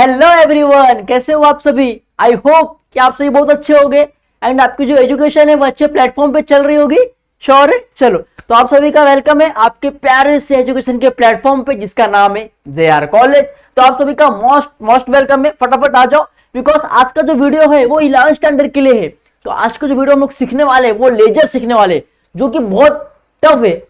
Hello everyone, कैसे हो आप सभी। आई होप कि आप सभी बहुत अच्छे होंगे एंड आपकी जो एजुकेशन है वो अच्छे प्लेटफॉर्म पे चल रही होगी। श्योर है। चलो, तो आप सभी का वेलकम है आपके प्यारे से एजुकेशन के प्लेटफॉर्म पे जिसका नाम है JR कॉलेज। तो आप सभी का मोस्ट वेलकम है। फटाफट आ जाओ, बिकॉज आज का जो वीडियो है वो 11th स्टैंडर्ड के लिए है। तो आज का जो वीडियो हम लोग सीखने वाले वो लेजर सीखने वाले, जो कि बहुत टफ है।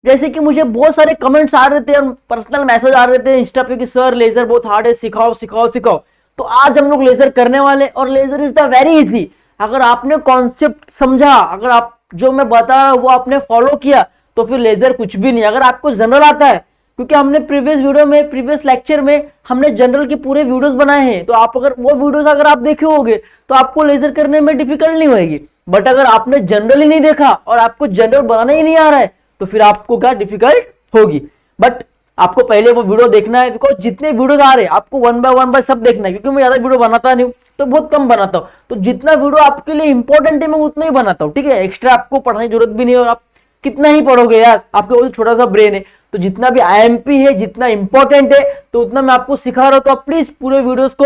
जैसे कि मुझे बहुत सारे कमेंट्स आ रहे थे और पर्सनल मैसेज आ रहे थे इंस्टा पे कि सर लेजर बहुत हार्ड है, सिखाओ सिखाओ सिखाओ। तो आज हम लोग लेजर करने वाले, और ledger is the very easy. अगर आपने कॉन्सेप्ट समझा, अगर आप जो मैं बता रहा हूं वो आपने फॉलो किया, तो फिर लेजर कुछ भी नहीं। अगर आपको जनरल आता है, क्योंकि हमने प्रीवियस वीडियो में, प्रीवियस लेक्चर में हमने जनरल के पूरे वीडियोस बनाए हैं, तो आप अगर वो वीडियोस अगर आप देखे होगे तो आपको लेजर करने में डिफिकल्ट नहीं होगी। बट अगर आपने जनरल ही नहीं देखा और आपको जनरल बनाना ही नहीं आ रहा है, तो फिर आपको क्या डिफिकल्ट होगी। बट आपको पहले वो वीडियो देखना है, बिकॉज जितने वीडियोस आ रहे हैं आपको वन बाय सब देखना है, क्योंकि मैं ज्यादा वीडियो बनाता नहीं हूँ, तो बहुत कम बनाता हूँ। तो जितना वीडियो आपके लिए इंपॉर्टेंट है मैं उतना ही बनाता हूँ, ठीक है। एक्स्ट्रा आपको पढ़ने की जरूरत भी नहीं है, और आप कितना ही पढ़ोगे यार, आपके वो छोटा सा ब्रेन है। तो जितना भी IMP है, जितना इंपॉर्टेंट है, तो उतना मैं आपको सिखा रहा हूँ। तो आप प्लीज पूरे वीडियोस को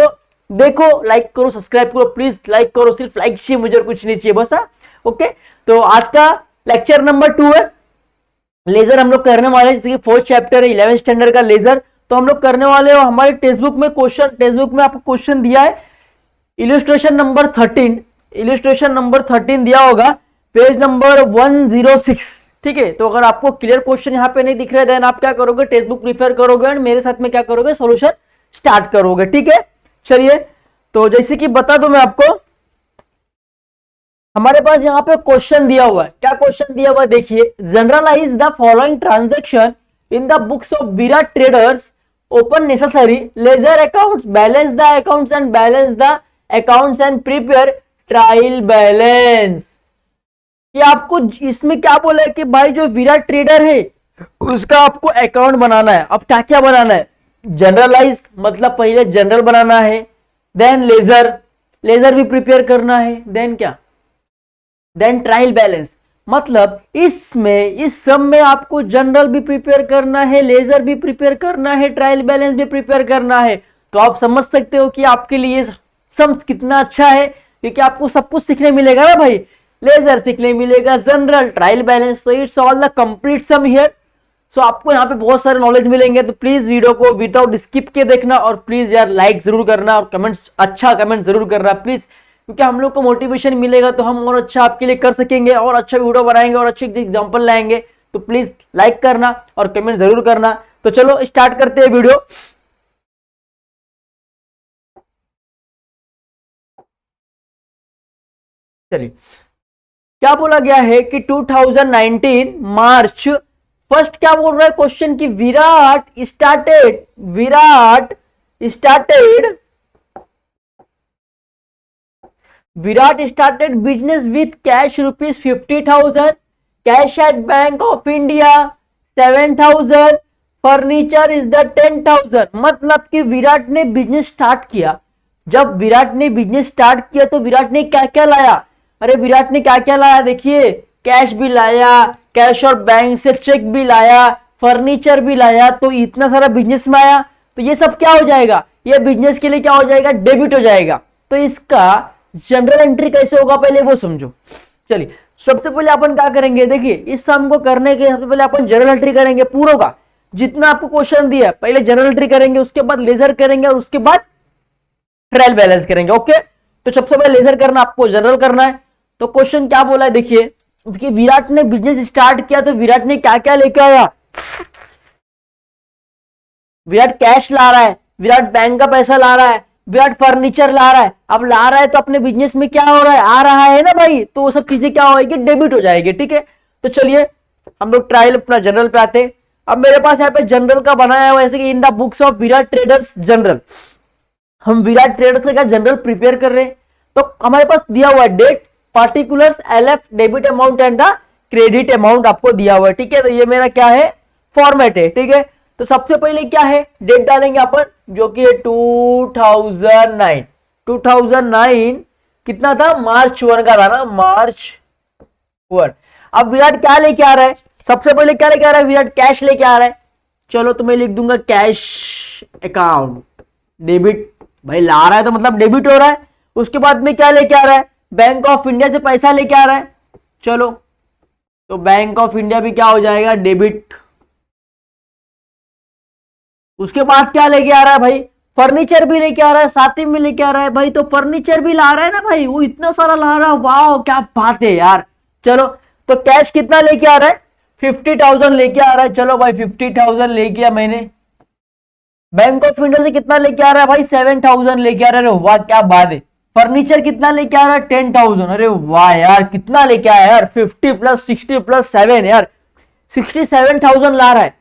देखो, लाइक करो, सब्सक्राइब करो, प्लीज लाइक करो, सिर्फ लाइक चाहिए मुझे, कुछ नहीं चाहिए बस। ओके, तो आज का लेक्चर नंबर 2 है। लेजर हम लोग करने वाले हैं, जैसे कि 4th चैप्टर है 11th स्टैंडर्ड का लेजर। तो हम लोग करने वाले हैं, हमारे टेक्स्ट बुक में आपको क्वेश्चन दिया है इलिस्ट्रेशन नंबर 13। इलिस्ट्रेशन नंबर 13 दिया होगा, पेज नंबर 106, ठीक है। तो अगर आपको क्लियर क्वेश्चन यहाँ पे नहीं दिख रहा है, देन आप क्या करोगे, टेक्स्ट बुक प्रिफर करोगे और मेरे साथ में क्या करोगे, सोल्यूशन स्टार्ट करोगे, ठीक है। चलिए, तो जैसे कि बता दो मैं आपको, हमारे पास यहाँ पे क्वेश्चन दिया हुआ है। क्या क्वेश्चन दिया हुआ है देखिए, journalise the following transaction in the books of Virat traders, open necessary ledger accounts, balance the accounts and balance the accounts and prepare trial balance. कि आपको इसमें क्या बोला है कि भाई जो विराट ट्रेडर है उसका आपको अकाउंट बनाना है। अब क्या क्या बनाना है, जनरलाइज मतलब पहले जनरल बनाना है, देन लेजर भी प्रिपेयर करना है, देन क्या, देन ट्रायल बैलेंस। मतलब इस सब में आपको जनरल भी प्रिपेयर करना है, लेजर भी प्रिपेयर करना है, ट्रायल बैलेंस भी प्रिपेयर करना है। तो आप समझ सकते हो कि आपके लिए सम कितना अच्छा है, क्योंकि आपको सब कुछ सीखने मिलेगा ना भाई। लेजर सीखने मिलेगा, जनरल, ट्रायल बैलेंस, तो it's all the complete sum here. So आपको यहाँ पे बहुत सारे नॉलेज मिलेंगे। तो प्लीज वीडियो को विदाउट स्किप के देखना, और प्लीज यार लाइक जरूर करना और कमेंट्स, अच्छा कमेंट जरूर करना प्लीज, क्योंकि हम लोग को मोटिवेशन मिलेगा तो हम और अच्छा आपके लिए कर सकेंगे, और अच्छा वीडियो बनाएंगे और अच्छे एग्जांपल लाएंगे। तो प्लीज लाइक करना और कमेंट जरूर करना। तो चलो स्टार्ट करते हैं वीडियो। चलिए, क्या बोला गया है कि 2019 मार्च फर्स्ट, क्या बोल रहा है क्वेश्चन की, Virat started business with cash ₹50,000, cash at bank of India 7,000, furniture is the 10,000। मतलब कि विराट ने बिजनेस स्टार्ट किया। जब विराट ने बिजनेस स्टार्ट किया तो विराट ने क्या क्या लाया, अरे विराट ने क्या क्या लाया देखिए, कैश भी लाया, कैश और बैंक से चेक भी लाया, फर्नीचर भी लाया। तो इतना सारा बिजनेस में आया, तो ये सब क्या हो जाएगा, ये बिजनेस के लिए क्या हो जाएगा, डेबिट हो जाएगा। तो इसका जनरल एंट्री कैसे होगा पहले वो समझो। चलिए, सबसे पहले अपन क्या करेंगे, देखिए इस सम को करने के सबसे पहले अपन जनरल एंट्री करेंगे पूरा का, जितना आपको क्वेश्चन दिया है पहले जनरल एंट्री करेंगे, उसके बाद लेजर करेंगे और उसके बाद ट्रायल बैलेंस करेंगे। ओके, तो सबसे पहले लेजर करना, आपको जनरल करना है। तो क्वेश्चन क्या बोला है देखिए, कि विराट ने बिजनेस स्टार्ट किया तो विराट ने क्या क्या लेके आया। विराट कैश ला रहा है, विराट बैंक का पैसा ला रहा है, विराट फर्नीचर ला रहा है। अब ला रहा है तो अपने बिजनेस में क्या हो रहा है, आ रहा है ना भाई, तो वो सब चीजें क्या होगी, डेबिट हो जाएगी, ठीक है। तो चलिए हम लोग ट्रायल अपना जनरल पे आते हैं। अब मेरे पास यहाँ पे जनरल का बनाया हुआ, जैसे कि in the books of Virat traders journal, हम विराट ट्रेडर्स का जनरल प्रिपेयर कर रहे हैं। तो हमारे पास दिया हुआ है date, particulars, LF, debit amount and the credit amount आपको दिया हुआ है, ठीक है। तो ये मेरा क्या है, फॉर्मेट है, ठीक है। तो सबसे पहले क्या है, डेट डालेंगे अपन, जो कि 2009 कितना था, मार्च 1 का था ना, मार्च 1। अब विराट क्या लेके आ रहा है, सबसे पहले क्या लेके आ रहा है, विराट कैश लेके आ रहा है। चलो तो मैं लिख दूंगा कैश अकाउंट, डेबिट, भाई ला रहा है तो मतलब डेबिट हो रहा है। उसके बाद में क्या लेके आ रहा है, बैंक ऑफ इंडिया से पैसा लेके आ रहा है। चलो तो बैंक ऑफ इंडिया भी क्या हो जाएगा, डेबिट। उसके बाद क्या लेके आ रहा है भाई, फर्नीचर भी लेके आ रहा है, साथ ही में लेके आ रहा है भाई, तो फर्नीचर भी ला रहा है ना भाई, वो इतना सारा ला रहा है, वाह क्या बात है यार। चलो तो कैश कितना लेके आ रहा है, 50,000 लेके आ रहा है। चलो भाई 50,000 लेके आ मैंने। बैंक ऑफ इंडिया से कितना लेके आ रहा है भाई, 7,000 लेके आ रहा है। अरे वाह क्या बात है। फर्नीचर कितना लेके आ रहा है, 10,000। अरे वाह यार कितना लेके आया यार, 50 प्लस 60 प्लस 7 यार, 67,000 ला रहा है।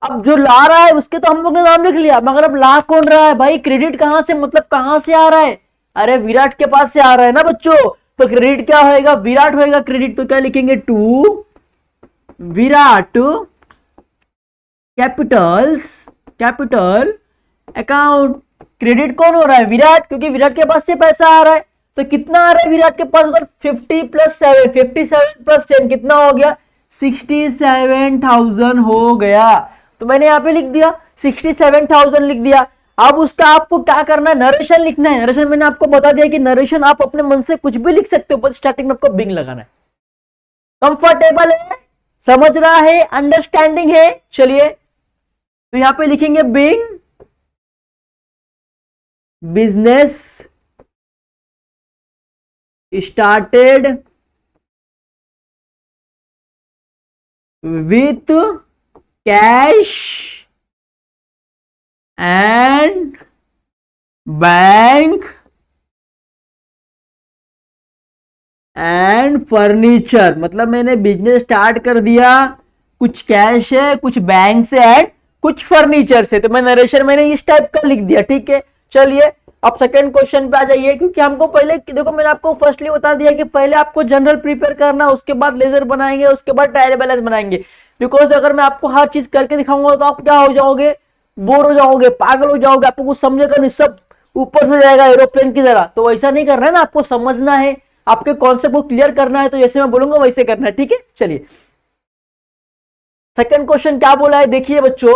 अब जो ला रहा है उसके तो हम लोग ने नाम लिख लिया, मगर अब ला कौन रहा है भाई, क्रेडिट कहां से, मतलब कहां से आ रहा है, अरे विराट के पास से आ रहा है ना बच्चों। तो क्रेडिट क्या होएगा, विराट होएगा क्रेडिट। तो क्या लिखेंगे, to Virat capital account. Credit कौन हो रहा है, विराट, क्योंकि विराट के पास से पैसा आ रहा है। तो कितना आ रहा है विराट के पास, अगर 50 प्लस 7, 57 प्लस 10 कितना हो गया, 67,000 हो गया। तो मैंने यहां पे लिख दिया 67,000 लिख दिया। अब उसका आपको क्या करना है, नरेशन लिखना है। नरेशन मैंने आपको बता दिया कि नरेशन आप अपने मन से कुछ भी लिख सकते हो, बस स्टार्टिंग में आपको बिंग लगाना है। कंफर्टेबल है, समझ रहा है, अंडरस्टैंडिंग है। चलिए तो यहां पे लिखेंगे being business started with cash and bank and furniture. मतलब मैंने बिजनेस स्टार्ट कर दिया, कुछ कैश है, कुछ बैंक से एंड कुछ फर्नीचर से। तो मैं नरेशन मैंने इस टाइप का लिख दिया, ठीक है। चलिए अब सेकंड क्वेश्चन पे आ जाइए, क्योंकि हमको पहले देखो मैंने आपको फर्स्टली बता दिया कि पहले आपको जनरल प्रिपेयर करना, उसके बाद लेजर बनाएंगे, उसके बाद ट्रायल बैलेंस बनाएंगे। बिकॉज अगर मैं आपको हर चीज करके दिखाऊंगा तो आप क्या हो जाओगे, बोर हो जाओगे, पागल हो जाओगे, आपको कुछ समझेगा नहीं, सब ऊपर से जाएगा एरोप्लेन की तरह। तो वैसा नहीं करना है ना, आपको समझना है, आपके कॉन्सेप्ट को क्लियर करना है। तो जैसे मैं बोलूंगा वैसे करना है, ठीक है। चलिए सेकंड क्वेश्चन क्या बोला है, देखिए बच्चों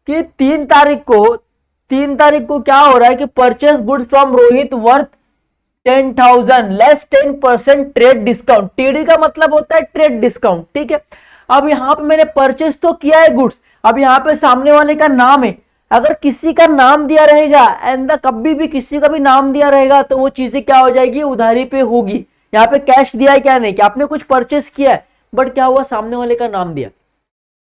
कि 3 तारीख को क्या हो रहा है कि purchase goods from Rohit worth 10,000 less 10% trade discount. TD का मतलब होता है ट्रेड डिस्काउंट, ठीक है। अब यहां पे मैंने परचेस तो किया है गुड्स, अब यहां पे सामने वाले का नाम है। अगर किसी का नाम दिया रहेगा एंड कभी भी किसी का भी नाम दिया रहेगा तो वो चीजें क्या हो जाएगी, उधारी पे होगी। यहाँ पे कैश दिया है क्या, नहीं कि आपने कुछ परचेस किया है, बट क्या हुआ, सामने वाले का नाम दिया।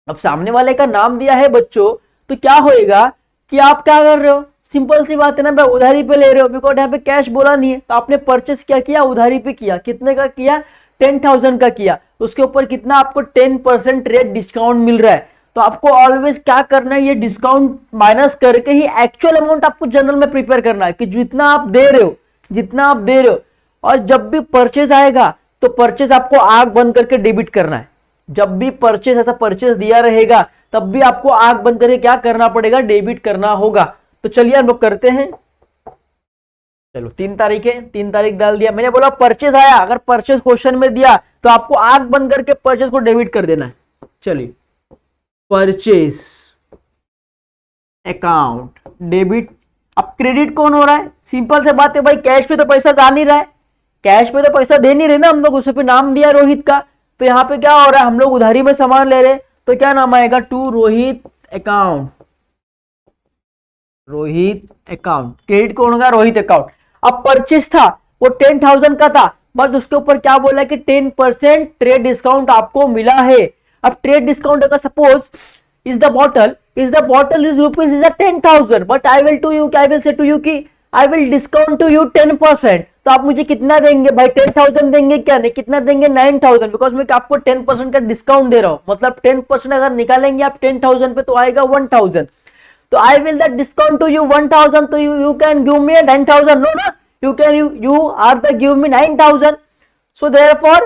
अब सामने वाले का नाम दिया है बच्चों, तो क्या होएगा कि आप क्या कर रहे हो, सिंपल सी बात है ना भाई, उधारी पे ले रहे हो। बिकॉज यहाँ पे कैश बोला नहीं है, तो आपने परचेस क्या किया, उधारी पे किया। कितने का किया, 10,000 का किया। उसके ऊपर कितना आपको 10% रेट डिस्काउंट मिल रहा है। तो आपको ऑलवेज क्या करना है, ये डिस्काउंट माइनस करके ही एक्चुअल अमाउंट आपको जनरल में प्रिपेयर करना है कि जितना आप दे रहे हो, जितना आप दे रहे हो। और जब भी परचेज आएगा तो परचेज आपको आंख बंद करके डेबिट करना है। जब भी परचेज ऐसा परचेज दिया रहेगा तब भी आपको आंख बंद करके क्या करना पड़ेगा, डेबिट करना होगा। तो चलिए हम लोग करते हैं। चलो 3 तारीख है, 3 तारीख डाल दिया। मैंने बोला परचेज आया, अगर परचेज क्वेश्चन में दिया तो आपको आंख बंद करके परचेज को डेबिट कर देना है। चलिए परचेज अकाउंट डेबिट। अब क्रेडिट कौन हो रहा है, सिंपल से बात है भाई, कैश पे तो पैसा जा नहीं रहा है, कैश पे तो पैसा दे नहीं रहे ना हम लोग, उस पे नाम दिया रोहित का। तो यहाँ पे क्या हो रहा है, हम लोग उधारी में सामान ले रहे, तो क्या नाम आएगा, to Rohit account. Rohit account, credit कौन होगा, रोहित अकाउंट। अब परचेज था वो 10,000 का था, बट उसके ऊपर क्या बोला कि 10% ट्रेड डिस्काउंट आपको मिला है। अब ट्रेड डिस्काउंट अगर suppose is the bottle is rupees is a 10,000, but I will say to you कि I will discount to you 10%। तो आप मुझे कितना देंगे भाई, 10,000 देंगे क्या, नहीं कितना देंगे, 9,000। बिकॉज मैं आपको 10% का डिस्काउंट दे रहा हूं, मतलब 10% अगर निकालेंगे आप 10,000 पे तो आएगा 1,000। तो I will that discount to you 1,000, तो you can give me 9,000, no ना, you are the give me 9,000। so therefore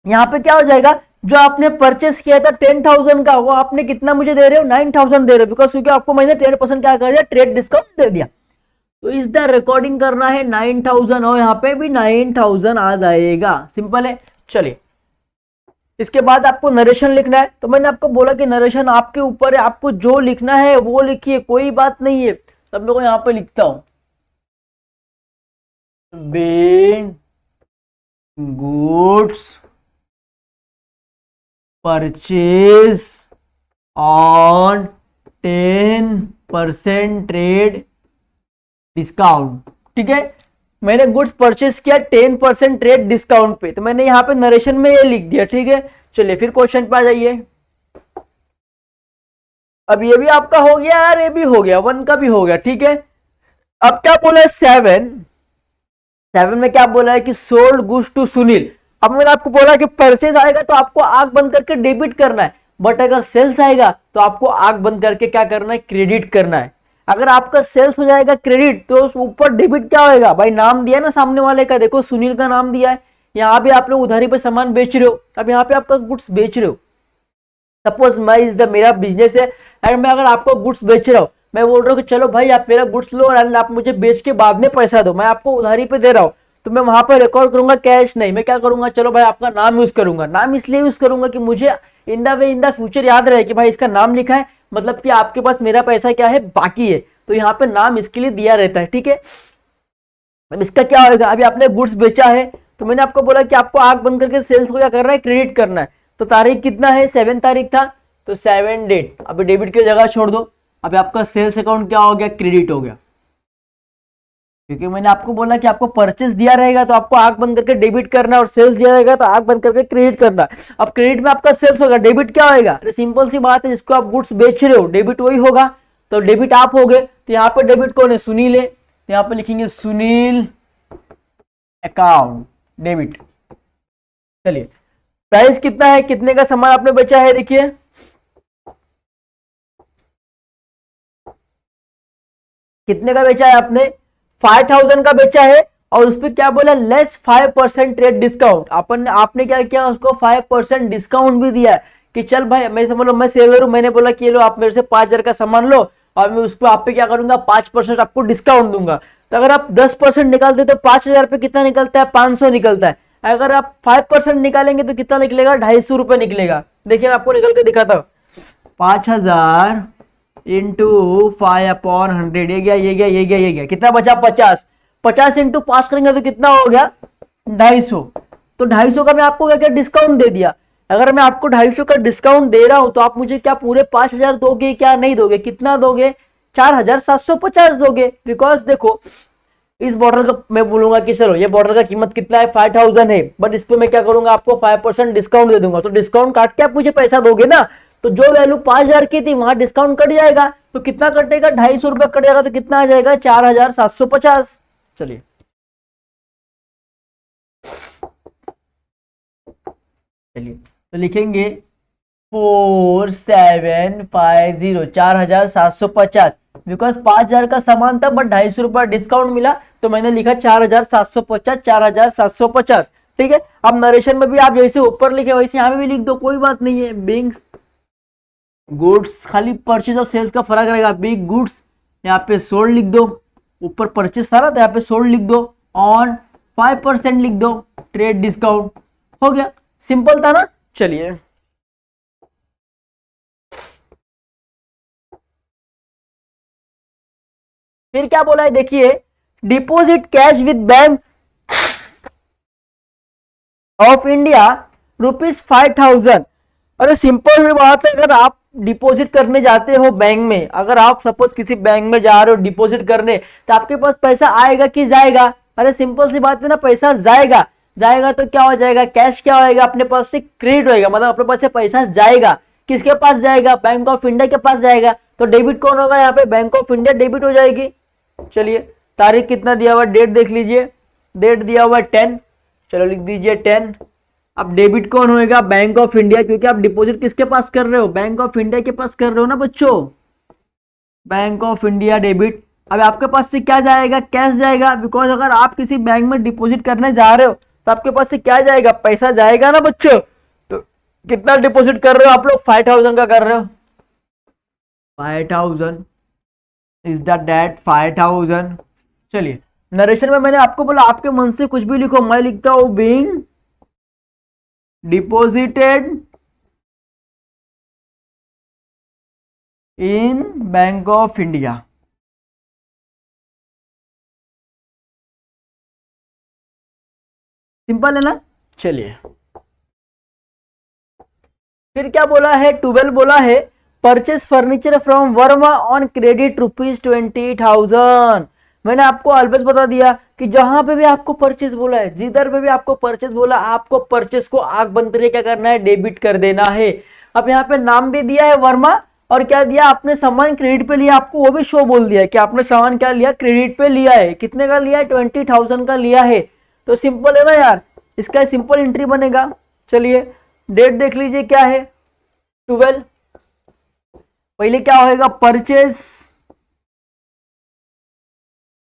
यहाँ पे क्या हो जाएगा, जो आपने परचेस किया था 10,000 का, वो आपने कितना मुझे दे रहे हो, 9,000 दे रहे हो। बिकॉज क्योंकि आपको मैंने 10% क्या कर दिया, ट्रेड डिस्काउंट दे दिया। तो इस द रिकॉर्डिंग करना है 9,000 और यहाँ पे भी 9,000 आ जाएगा, सिंपल है। चलिए इसके बाद आपको नरेशन लिखना है। तो मैंने आपको बोला कि नरेशन आपके ऊपर है, आपको जो लिखना है वो लिखिए, कोई बात नहीं है। तब मैं को यहाँ पे लिखता हूँ being goods purchase on 10% trade discount. ठीक है, मैंने गुड्स परचेज किया 10% ट्रेड डिस्काउंट पे, तो मैंने यहाँ पे नरेशन में ये लिख दिया। ठीक है, चलिए फिर क्वेश्चन पे आ जाइए। अब ये भी आपका हो गया यार, ये भी हो गया, 1 का भी हो गया। ठीक है, अब क्या बोला है 7 में क्या बोला है कि सोल्ड गुड्स टू सुनील। अब मैंने आपको बोला कि परचेज आएगा तो आपको आंख बंद करके डेबिट करना है, बट अगर सेल्स आएगा तो आपको आंख बंद करके क्या करना है, क्रेडिट करना है। अगर आपका सेल्स हो जाएगा क्रेडिट तो उस ऊपर डेबिट क्या होएगा भाई, नाम दिया ना सामने वाले का, देखो सुनील का नाम दिया है। यहाँ भी आप लोग उधारी पे सामान बेच रहे हो, अब यहाँ पे आपका गुड्स बेच रहे हो। सपोज मेरा बिजनेस है एंड मैं अगर आपको गुड्स बेच रहा हूँ, मैं बोल रहा हूँ कि चलो भाई आप मेरा गुड्स लो एंड आप मुझे बेच के बाद में पैसा दो, मैं आपको उधारी पे दे रहा हूँ, तो मैं वहां पर रिकॉर्ड करूंगा कैश नहीं, मैं क्या करूंगा, चलो भाई आपका नाम यूज करूंगा। नाम इसलिए यूज करूंगा कि मुझे इन द फ्यूचर याद रहे कि भाई इसका नाम लिखा है, मतलब कि आपके पास मेरा पैसा क्या है, बाकी है, तो यहाँ पे नाम इसके लिए दिया रहता है। ठीक है, अब इसका क्या होगा, अभी आपने गुड्स बेचा है तो मैंने आपको बोला कि आपको आंख बंद करके सेल्स को क्या करना है, क्रेडिट करना है। तो तारीख कितना है, 7 तारीख था, तो 7 डेट, अभी डेबिट की जगह छोड़ दो, अभी आपका सेल्स अकाउंट क्या हो गया, क्रेडिट हो गया। क्योंकि मैंने आपको बोला कि आपको परचेस दिया रहेगा तो आपको आंख बंद करके डेबिट करना है, और सेल्स दिया रहेगा तो आंख बंद करके क्रेडिट करना है। अब क्रेडिट में आपका सेल्स होगा, डेबिट क्या होगा, अरे सिंपल सी बात है, जिसको आप गुड्स बेच रहे हो डेबिट वही होगा, तो डेबिट आप हो गए, तो यहाँ पे डेबिट कौन है, सुनील है, तो यहाँ पे लिखेंगे सुनील अकाउंट डेबिट। चलिए प्राइस कितना है, कितने का सामान आपने बेचा है, देखिए कितने का बेचा है आपने, 5000 का बेचा है, और उस पर क्या बोला, लेस 5% ट्रेड डिस्काउंट। आपने क्या किया, उसको 5% डिस्काउंट भी दिया है कि चल भाई, मैं समझ लो मैं सेलर हूं, मैंने बोला कि ये लो आप मेरे से 5000 का सामान लो और मैं उस पर आप पे क्या करूंगा, 5% आपको डिस्काउंट दूंगा। तो अगर आप 10% निकालते तो 5000 पे कितना निकलता है, 500 निकलता है। अगर आप 5% निकालेंगे तो कितना निकलेगा, 250 रुपए निकलेगा। देखिए मैं आपको निकल के दिखाता हूँ, 5000 इंटू 5/100, ये गया ये गया ये गया ये गया, कितना बचा, 50। 50 इंटू 5 करेंगे तो कितना हो गया, 250। तो 250 का मैं आपको क्या क्या डिस्काउंट दे दिया। अगर मैं आपको 250 का डिस्काउंट दे रहा हूं तो आप मुझे क्या पूरे 5000 दोगे, क्या नहीं दोगे, कितना दोगे, 4750 दोगे। बिकॉज देखो इस बॉटल का मैं बोलूंगा कि चलो ये बॉटल का कीमत कितना है, 5000 है, बट इस पे मैं क्या करूंगा, आपको 5% डिस्काउंट दे दूंगा, तो डिस्काउंट काट के आप मुझे पैसा दोगे ना, तो जो वैल्यू 5000 की थी वहां डिस्काउंट कट जाएगा, तो कितना कटेगा, 250 रुपए कट जाएगा, तो कितना आ जाएगा, 4750। चलिए चलिए तो लिखेंगे 4750, 4750, बिकॉज 5000 का सामान था बट 250 रुपया डिस्काउंट मिला, तो मैंने लिखा 4750, 4750। ठीक है, अब नरेशन में भी आप जैसे ऊपर लिखे वैसे यहाँ पे भी लिख दो, कोई बात नहीं है। बिग गुड्स, खाली परचेज और सेल्स का फर्क रहेगा, बिग गुड्स यहाँ पे सोल्ड लिख दो, ऊपर परचेज था ना तो यहाँ पे सोल्ड लिख दो, ऑन 5% लिख दो ट्रेड डिस्काउंट, हो गया, सिंपल था ना। चलिए फिर क्या बोला है, देखिए deposit cash with bank of India ₹5000। अरे सिंपल बात है, अगर आप डिपॉजिट करने जाते हो बैंक में, अगर आप सपोज किसी बैंक में जा रहे हो डिपॉजिट करने, तो आपके पास पैसा आएगा कि जाएगा, अरे सिंपल सी बात है ना, पैसा जाएगा। जाएगा तो क्या हो जाएगा, कैश क्या होएगा, अपने पास से क्रेडिट होएगा, मतलब अपने पास से पैसा जाएगा, किसके पास जाएगा, बैंक ऑफ इंडिया के पास जाएगा, तो डेबिट कौन होगा, यहाँ पे बैंक ऑफ इंडिया डेबिट हो जाएगी। चलिए तारीख कितना दिया हुआ, डेट देख लीजिए, डेट दिया हुआ 10, चलो लिख दीजिए 10। अब डेबिट कौन होएगा, बैंक ऑफ इंडिया, क्योंकि आप डिपॉजिट किसके पास कर रहे हो, बैंक ऑफ इंडिया के पास कर रहे हो ना बच्चों, बैंक ऑफ इंडिया डेबिट। अब आपके पास से क्या जाएगा, कैश जाएगा, बिकॉज अगर आप किसी बैंक में डिपॉजिट करने जा रहे हो तो आपके पास से क्या जाएगा, पैसा जाएगा ना बच्चों। तो कितना डिपॉजिट कर रहे हो आप लोग, 5000 का कर रहे हो, 5000 इज द डेट 5000। चलिए नरेशन में मैंने आपको बोला आपके मन से कुछ भी लिखो, मैं लिखता हूं being deposited in bank of India. Simple है ना। चलिए फिर क्या बोला है, 12 बोला है purchase furniture from Verma on credit ₹20,000। मैंने आपको ऑलवेज बता दिया कि जहां पे भी आपको परचेस बोला है, जिधर पे भी आपको परचेस बोला, आपको परचेस को आंख बंद करके क्या करना है, डेबिट कर देना है। अब यहाँ पे नाम भी दिया है वर्मा, और क्या दिया, आपने सामान क्रेडिट पे लिया, आपको वो भी शो बोल दिया है कि आपने सामान क्या लिया, क्रेडिट पे लिया है। कितने का लिया है, 20,000 का लिया है। तो सिंपल है ना यार, इसका सिंपल एंट्री बनेगा। चलिए डेट देख लीजिए क्या है, 12। पहले क्या होएगा,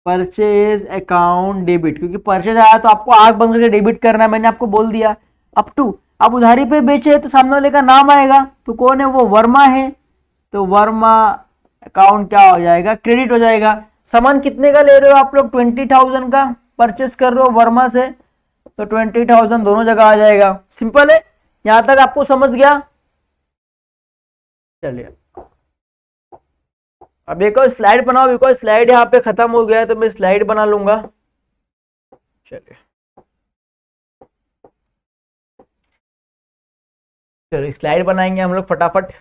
परचेज अकाउंट डेबिट, क्योंकि परचेज आया तो आपको आंख बंद करके डेबिट करना है, मैंने आपको बोल दिया। अप टू, आप उधारी पे बेचे तो सामने वाले का नाम आएगा, तो कौन है वो, वर्मा है, तो वर्मा अकाउंट क्या हो जाएगा, क्रेडिट हो जाएगा। सामान कितने का ले रहे हो आप लोग, 20,000 का परचेस कर रहे हो वर्मा से, तो 20,000 दोनों जगह आ जाएगा। सिंपल है, यहां तक आपको समझ गया। चलिए अब एक और स्लाइड बनाओ, बिकॉज स्लाइड यहाँ पे खत्म हो गया है, तो मैं स्लाइड बना लूंगा। चलिए चलिए स्लाइड बनाएंगे हम लोग फटाफट।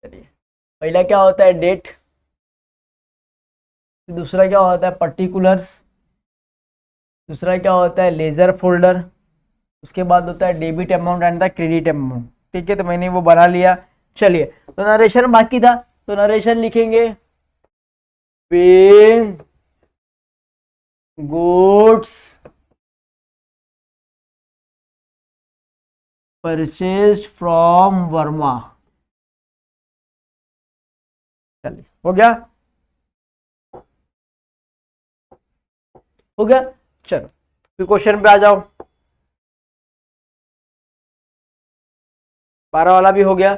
चलिए पहला क्या होता है, डेट, दूसरा क्या होता है, पर्टिकुलर्स, दूसरा क्या होता है, लेजर फोल्डर, उसके बाद होता है debit amount and the credit amount. ठीक है, तो मैंने वो बना लिया। चलिए तो नरेशन बाकी था, तो नरेशन लिखेंगे, paying goods purchased from Verma. चलिए हो गया, हो गया। चलो फिर क्वेश्चन पे आ जाओ, 12 वाला भी हो गया।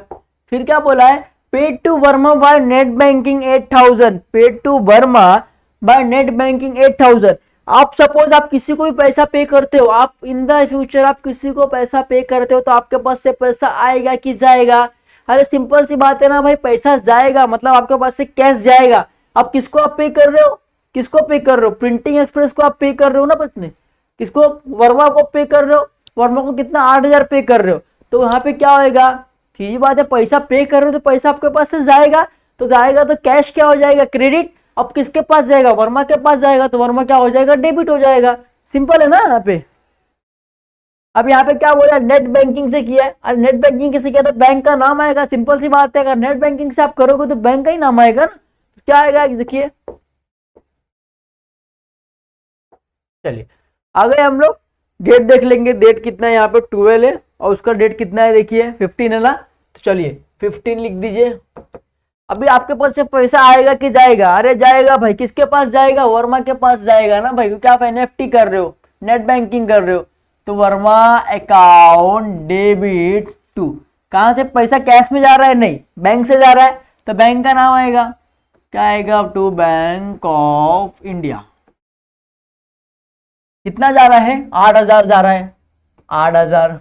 फिर क्या बोला है, paid to Verma by net banking 8,000, paid to Verma by net banking 8,000। आप सपोज आप किसी को भी पैसा पे करते हो, आप इन द फ्यूचर आप किसी को पैसा पे करते हो, तो आपके पास से पैसा आएगा कि जाएगा। अरे सिंपल सी बात है ना भाई, पैसा जाएगा, मतलब आपके पास से कैश जाएगा। आप किसको आप पे कर रहे हो, किसको पे कर रहे हो, प्रिंटिंग एक्सप्रेस को आप पे कर रहे हो ना बच्चे, किसको, वर्मा को पे कर रहे हो, वर्मा को कितना 8,000 पे कर रहे हो। तो यहाँ पे क्या होएगा, सीधी बात है, पैसा पे कर रहे हो तो पैसा आपके पास से जाएगा, तो जाएगा तो कैश क्या हो जाएगा, क्रेडिट। अब किसके पास जाएगा, वर्मा के पास जाएगा, तो वर्मा क्या हो जाएगा, डेबिट हो जाएगा। सिंपल है ना यहाँ पे। अब यहाँ पे क्या बोला, नेट बैंकिंग से किया है, और नेट बैंकिंग किसे किया, तो बैंक का नाम आएगा। सिंपल सी बात है, अगर नेट बैंकिंग से आप करोगे तो बैंक का ही नाम आएगा ना, तो क्या आएगा देखिए। चलिए आगे हम लोग डेट देख लेंगे, डेट कितना है, यहाँ पे 12 है, और उसका डेट कितना है देखिए, 15 है ना। तो चलिए 15 लिख दीजिए। अभी आपके पास से पैसा आएगा कि जाएगा, अरे जाएगा भाई, किसके पास जाएगा, वर्मा के पास जाएगा ना भाई, क्योंकि आप एनएफटी कर रहे हो, नेट बैंकिंग कर रहे हो। तो वर्मा अकाउंट डेबिट टू, कहां से पैसा, कैश में जा रहा है, नहीं बैंक से जा रहा है, तो बैंक का नाम आएगा, क्या आएगा, टू बैंक ऑफ इंडिया। कितना जा रहा है, 8,000 जा रहा है, 8,000।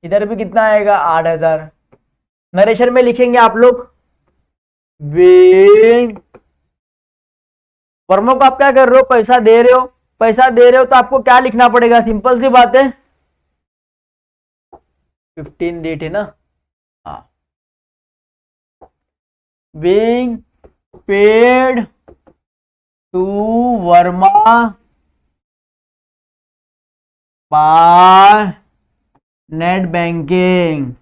इधर भी कितना आएगा, 8,000। नरेशन में लिखेंगे आप लोग, वर्मा को आप क्या कर रहे हो, पैसा दे रहे हो, पैसा दे रहे हो, तो आपको क्या लिखना पड़ेगा, सिंपल सी बात है, 15 डेट है ना, हाँ, being paid to Verma by net banking.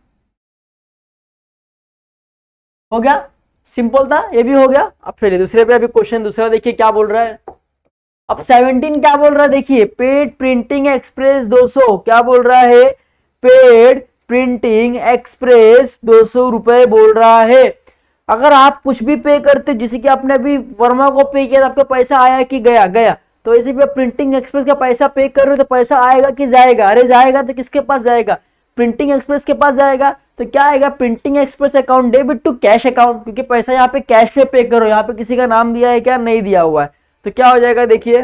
हो गया, सिंपल था, ये भी हो गया। अब फिर दूसरे पे अभी क्वेश्चन दूसरा देखिए क्या बोल रहा है। अब 17 क्या बोल रहा है देखिए, पेड प्रिंटिंग एक्सप्रेस 200, क्या बोल रहा है, पेड प्रिंटिंग एक्सप्रेस 200 रुपए बोल रहा है। अगर आप कुछ भी पे करते हो, जैसे कि आपने अभी वर्मा को पे किया, आपका पैसा आया कि गया, गया, तो ऐसे भी प्रिंटिंग एक्सप्रेस का पैसा पे कर रहे हो तो पैसा आएगा कि जाएगा, अरे जाएगा तो किसके पास जाएगा, प्रिंटिंग एक्सप्रेस के पास जाएगा। तो क्या आएगा, printing express account debit to cash account, क्योंकि पैसा यहाँ पे कैश पे करो, यहाँ पे किसी का नाम दिया है क्या, नहीं दिया हुआ है, तो क्या हो जाएगा देखिए,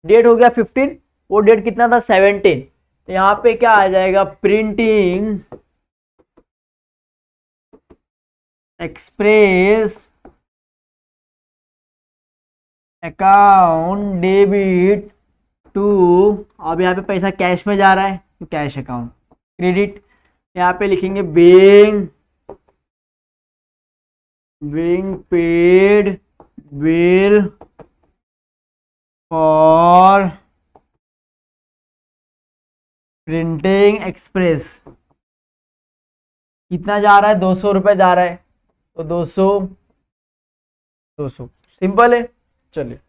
डेट हो गया 15, वो डेट कितना था, 17, तो यहाँ पे क्या आ जाएगा, printing express account debit to, अब यहाँ पे पैसा कैश में जा रहा है तो कैश अकाउंट। क्रेडिट, यहाँ पे लिखेंगे being paid bill for printing express. कितना जा रहा है, 200 रुपये जा रहा है, तो 200 200 सिंपल है। चलिए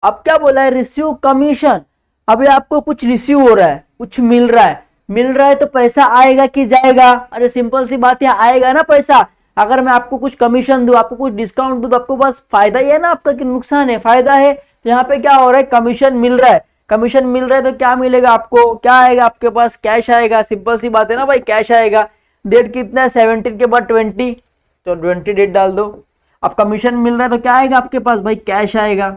अब क्या बोला है, रिसीव कमीशन। अभी आपको कुछ रिसीव हो रहा है, कुछ मिल रहा है, मिल रहा है तो पैसा आएगा कि जाएगा? अरे सिंपल सी बात है, आएगा ना पैसा। अगर मैं आपको कुछ कमीशन दूं, आपको कुछ डिस्काउंट दूं, तो आपको बस फायदा ही है ना आपका कि नुकसान है? फायदा है। तो यहाँ पे क्या हो रहा है, कमीशन मिल रहा है। कमीशन मिल रहा है तो क्या मिलेगा आपको, क्या आएगा आपके पास? कैश आएगा। सिंपल सी बात है ना भाई, कैश आएगा। डेट कितना है, 17 के बाद 20, तो 20 डेट डाल दो। अब कमीशन मिल रहा है तो क्या आएगा आपके पास भाई, कैश आएगा।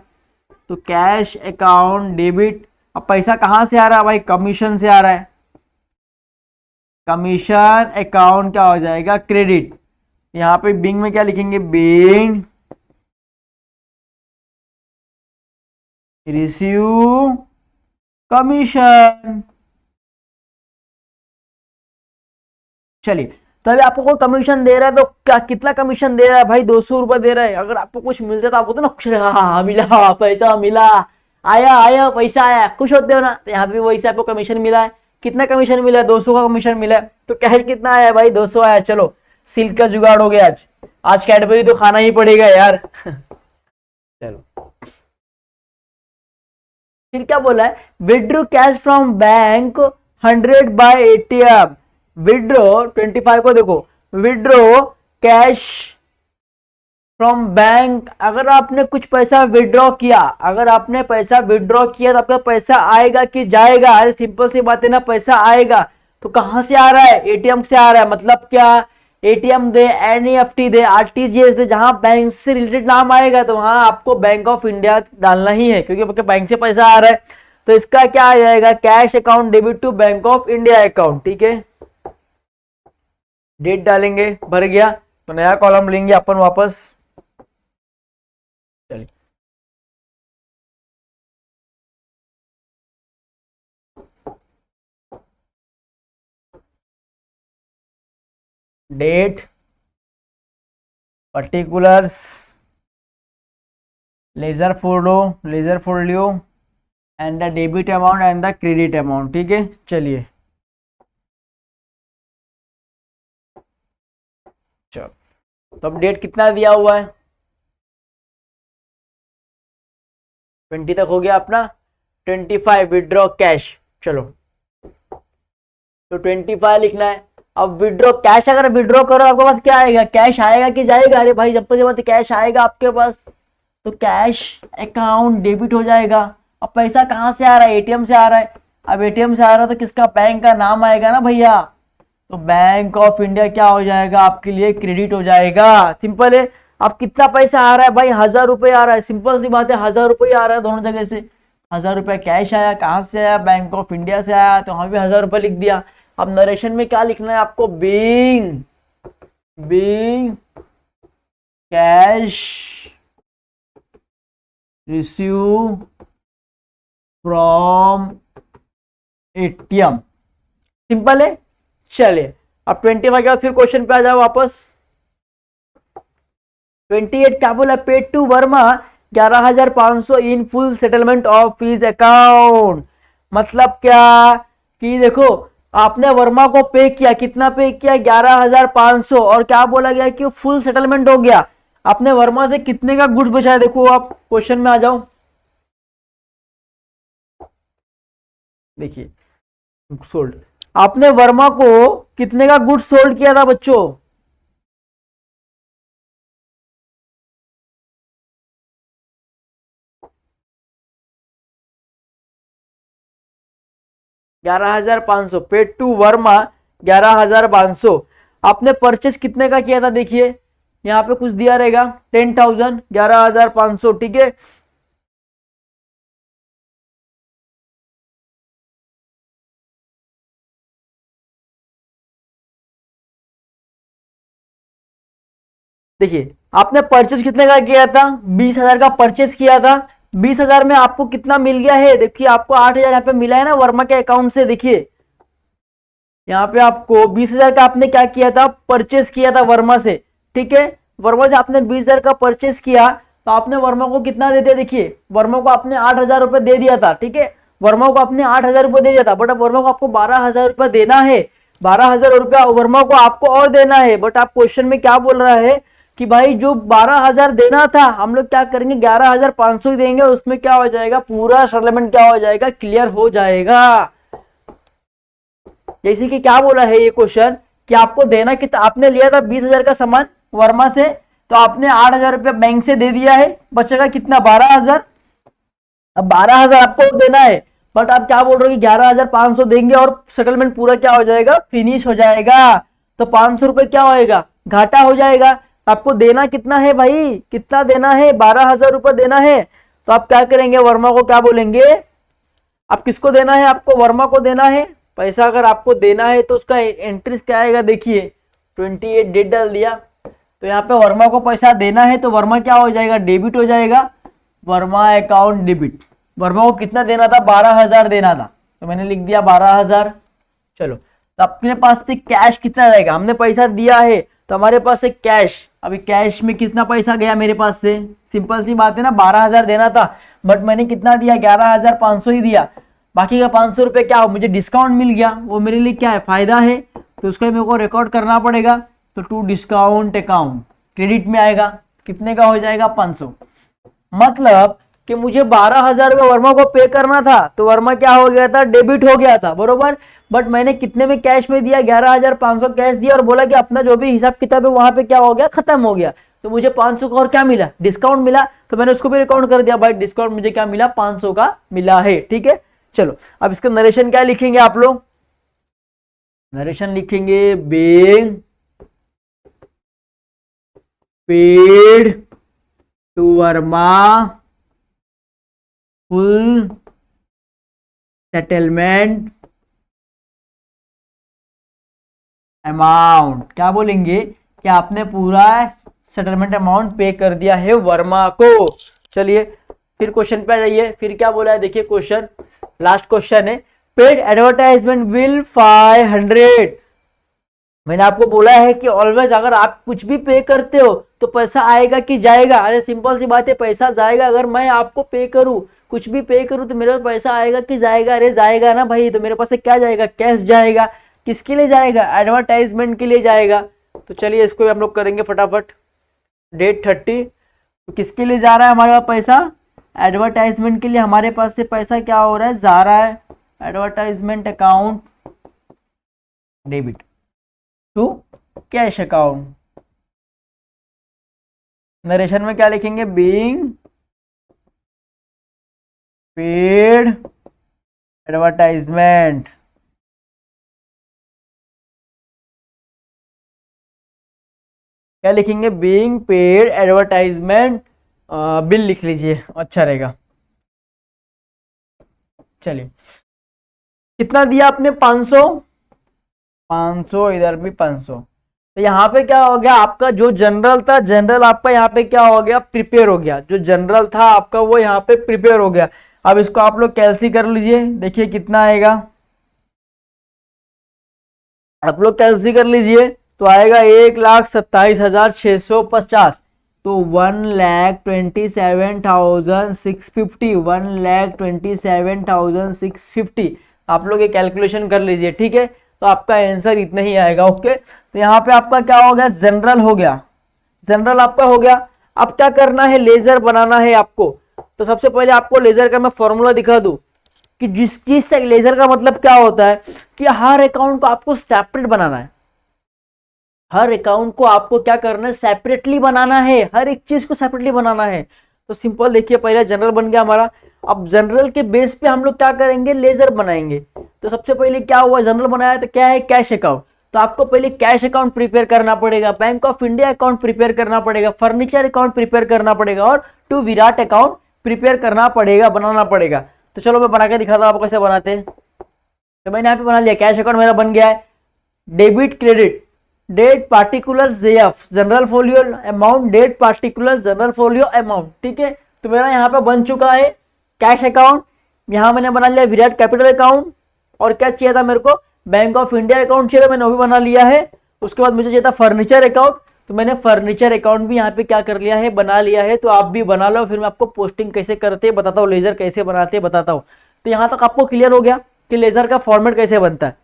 तो कैश अकाउंट डेबिट। अब पैसा कहां से आ रहा है भाई, कमीशन से आ रहा है। कमीशन अकाउंट क्या हो जाएगा, क्रेडिट। यहां पे बिंग में क्या लिखेंगे, बिंग रिसीव कमीशन। चलिए, तो अभी आपको कोई कमीशन दे रहा है तो क्या, कितना कमीशन दे रहा है भाई, 200 रुपए दे रहा है। अगर आपको कुछ मिल जाता, आपको तो ना खुश रहे, हाँ मिला पैसा, मिला, आया आया पैसा आया, खुश होते हो ना। तो यहाँ पे वही से आपको कमीशन मिला है। कितना कमीशन मिला है, 200 का कमीशन मिला है। तो कैश कितना आया भाई, 200 आया। चलो सिल्क का जुगाड़ हो गया आज। आज कैडबरी तो खाना ही पड़ेगा यार। चलो फिर क्या बोला है, withdraw cash from bank 100 by ATM. Withdraw 25 को देखो, विड्रॉ कैश फ्रॉम बैंक। अगर आपने कुछ पैसा विड्रॉ किया, अगर आपने पैसा विड्रॉ किया तो आपका पैसा आएगा कि जाएगा? अरे सिंपल सी बात है ना, पैसा आएगा। तो कहां से आ रहा है, एटीएम से आ रहा है। मतलब क्या, एटीएम दे, एनईएफटी दे, आरटीजीएस दे, जहां बैंक से रिलेटेड नाम आएगा तो वहां आपको बैंक ऑफ इंडिया डालना ही है, क्योंकि आपके बैंक से पैसा आ रहा है। तो इसका क्या आ जाएगा, cash account debit to bank of India account. ठीक है, डेट डालेंगे, भर गया तो नया कॉलम लेंगे अपन वापस। चलिए date, particulars, ledger folio and the debit amount and the credit amount. ठीक है, चलिए चलो, तो अब डेट कितना दिया हुआ है, 20 तक हो गया अपना। 25 विड्रॉ कैश। चलो, तो 25 लिखना है। अब विड्रॉ कैश, अगर विड्रॉ करो आपके पास क्या आएगा, कैश आएगा कि जाएगा? अरे भाई जब तक कैश आएगा आपके पास तो कैश अकाउंट डेबिट हो जाएगा। अब पैसा कहां से आ रहा है, एटीएम से आ रहा है। अब एटीएम से आ रहा है तो किसका, बैंक का नाम आएगा ना भैया। तो बैंक ऑफ इंडिया क्या हो जाएगा आपके लिए, क्रेडिट हो जाएगा। सिंपल है। अब कितना पैसा आ रहा है भाई, 1000 रुपये आ रहा है। सिंपल सी बात है, 1000 रुपये आ रहा है दोनों जगह से। 1000 रुपये कैश आया, कहां से आया, बैंक ऑफ इंडिया से आया, तो वहां भी 1000 रुपये लिख दिया। अब नरेशन में क्या लिखना है आपको, being being cash receive from ATM. Simple है। चलिए अब 25 के बाद फिर क्वेश्चन पे आ जाओ वापस। 28 क्या बोला, paid to Verma 11,500 in full settlement of fees account. मतलब क्या कि देखो, आपने वर्मा को पे किया, कितना पे किया, 11,500, और क्या बोला गया कि फुल सेटलमेंट हो गया। आपने वर्मा से कितने का गुड्स बचाया, देखो आप क्वेश्चन में आ जाओ। देखिए, सोल्ड, आपने वर्मा को कितने का गुड्स सोल्ड किया था बच्चों, 11,500। Paid to Verma 11,500। आपने परचेस कितने का किया था, देखिए यहां पे कुछ दिया रहेगा, 10,000, 11,500। ठीक है, देखिए आपने परचेस कितने का किया था, 20,000 का परचेस किया था। 20,000 में आपको कितना मिल गया है, देखिए आपको 8,000 यहाँ पे मिला है ना वर्मा के अकाउंट से। देखिए यहाँ पे आपको 20,000 का आपने क्या किया था, परचेस किया था वर्मा से, ठीक है। वर्मा से आपने 20,000 का परचेस किया तो आपने वर्मा को कितना दे दिया, देखिए वर्मा को आपने 8,000 रुपए दे दिया था, ठीक है। वर्मा को आपने 8,000 रुपए दे दिया था, बट अब वर्मा को आपको 12,000 रुपए देना है। 12,000 रुपया वर्मा को आपको और देना है, बट आप क्वेश्चन में क्या बोल रहा है कि भाई जो 12,000 देना था हम लोग क्या करेंगे, 11,500 ही देंगे। उसमें क्या हो जाएगा, पूरा सेटलमेंट क्या हो जाएगा, क्लियर हो जाएगा। जैसे कि क्या बोला है ये क्वेश्चन कि आपको देना कितना, आपने लिया था 20,000 का सामान वर्मा से, तो आपने 8,000 रुपया बैंक से दे दिया है, बचेगा कितना, 12,000। अब 12,000 आपको देना है, बट आप क्या बोल रहे हो कि 11,500 देंगे और सेटलमेंट पूरा क्या हो जाएगा, फिनिश हो जाएगा। तो 500 रुपए क्या होएगा, घाटा हो जाएगा। आपको देना कितना है भाई, कितना देना है, 12,000 रुपए देना है। तो आप क्या करेंगे, वर्मा को क्या बोलेंगे, आप किसको देना है, आपको वर्मा को देना है पैसा। अगर आपको देना है तो उसका इंटरेस्ट क्या आएगा, देखिए 28 डेट डाल दिया, तो यहाँ पे वर्मा को पैसा देना है तो वर्मा क्या हो जाएगा, डेबिट हो जाएगा, वर्मा अकाउंट डेबिट। वर्मा को कितना देना था, 12,000 देना था, तो मैंने लिख दिया 12,000। चलो तो अपने पास से कैश कितना जाएगा, हमने पैसा दिया है तो हमारे पास से कैश, अभी कैश में कितना पैसा गया मेरे पास से, सिंपल सी बात है ना, 12,000 देना था बट मैंने कितना दिया, 11,500 ही दिया। बाकी का 500 रुपये क्या हो, मुझे डिस्काउंट मिल गया, वो मेरे लिए क्या है, फायदा है, तो उसको मेरे को रिकॉर्ड करना पड़ेगा। तो टू डिस्काउंट अकाउंट क्रेडिट में आएगा, कितने का हो जाएगा, 500। मतलब कि मुझे 12,000 रुपये वर्मा को पे करना था, तो वर्मा क्या हो गया था, डेबिट हो गया था, बरोबर। बट मैंने कितने में कैश में दिया, 11,500 कैश दिया और बोला कि अपना जो भी हिसाब किताब है वहां पे क्या हो गया, खत्म हो गया। तो मुझे 500 का और क्या मिला, डिस्काउंट मिला, तो मैंने उसको भी रिकाउंट कर दिया, भाई डिस्काउंट मुझे क्या मिला, 500 का मिला है, ठीक है। चलो अब इसका नरेशन क्या लिखेंगे आप लोग, नरेशन लिखेंगे, being paid to Verma full settlement amount. क्या बोलेंगे कि आपने पूरा सेटलमेंट अमाउंट पे कर दिया है वर्मा को। चलिए फिर क्वेश्चन पे आ जाइए, फिर क्या बोला है, देखिए क्वेश्चन, लास्ट क्वेश्चन है, पेड एडवर्टाइजमेंट बिल 500। मैंने आपको बोला है कि ऑलवेज अगर आप कुछ भी पे करते हो तो पैसा आएगा कि जाएगा, अरे सिंपल सी बात है, पैसा जाएगा। अगर मैं आपको पे करूं, कुछ भी पे करूं तो मेरे पास पैसा आएगा कि जाएगा, अरे जाएगा ना भाई। तो मेरे पास से क्या जाएगा, कैश जाएगा। किसके लिए जाएगा, एडवर्टाइजमेंट के लिए जाएगा। तो चलिए इसको हम लोग करेंगे फटाफट, डेट 30, तो किसके लिए जा रहा है हमारे पास पैसा, एडवर्टाइजमेंट के लिए हमारे पास से पैसा क्या हो रहा है, जा रहा है, advertisement account debit to cash account. Narration में क्या लिखेंगे, बीइंग पेड एडवर्टाइजमेंट, क्या लिखेंगे, बीइंग पेड एडवर्टाइजमेंट बिल लिख लीजिए, अच्छा रहेगा। चलिए कितना दिया आपने, 500, 500, इधर भी 500। तो यहाँ पे क्या हो गया, आपका जो जनरल था, जनरल आपका यहाँ पे क्या हो गया, प्रिपेयर हो गया। जो जनरल था आपका वो यहाँ पे प्रिपेयर हो गया। अब इसको आप लोग कैलसी कर लीजिए, देखिए कितना आएगा, आप लोग कैलसी कर लीजिए तो आएगा 1,27,650। तो 1,27,650, 1,27,650 आप लोग ये कैलकुलेशन कर लीजिए, ठीक है। तो आपका आंसर इतना ही आएगा, ओके। तो यहाँ पे आपका क्या हो गया, जनरल हो गया, जनरल आपका हो गया। अब क्या करना है, लेजर बनाना है आपको। तो सबसे पहले आपको लेजर का मैं फॉर्मूला दिखा दूं कि जिस चीज से लेजर का मतलब क्या होता है कि हर अकाउंट को आपको सेपरेट बनाना है, हर अकाउंट को आपको क्या करना है, सेपरेटली बनाना है, हर एक चीज को सेपरेटली बनाना है। तो सिंपल देखिए, पहले जनरल बन गया हमारा। अब जनरल के बेस पे हम लोग क्या करेंगे, लेजर बनाएंगे। तो सबसे पहले क्या हुआ, जनरल बनाया तो क्या है, कैश अकाउंट। तो आपको पहले कैश अकाउंट प्रिपेयर करना पड़ेगा, bank of India account prepare करना पड़ेगा, फर्नीचर अकाउंट प्रिपेयर करना पड़ेगा और टू विराट अकाउंट प्रिपेयर करना पड़ेगा, बनाना पड़ेगा। तो चलो मैं बना के दिखाता हूँ आपको कैसे बनाते हैं। तो मैंने यहाँ पे बना लिया, कैश अकाउंट मेरा बन गया है, debit credit, date particular JF journal folio amount, date particular journal folio amount, ठीक है। तो मेरा यहाँ पे बन चुका है कैश अकाउंट, यहाँ मैंने बना लिया विराट कैपिटल अकाउंट, और क्या चाहिए था मेरे को, बैंक ऑफ इंडिया अकाउंट चाहिए था, मैंने वो भी बना लिया है। उसके बाद मुझे चाहिए था फर्नीचर अकाउंट, तो मैंने फर्नीचर अकाउंट भी यहाँ पे क्या कर लिया है, बना लिया है। तो आप भी बना लो, फिर मैं आपको पोस्टिंग कैसे करते हैं बताता हूँ, लेजर कैसे बनाते हैं बताता हूँ। तो यहाँ तक आपको क्लियर हो गया कि लेजर का फॉर्मेट कैसे बनता है।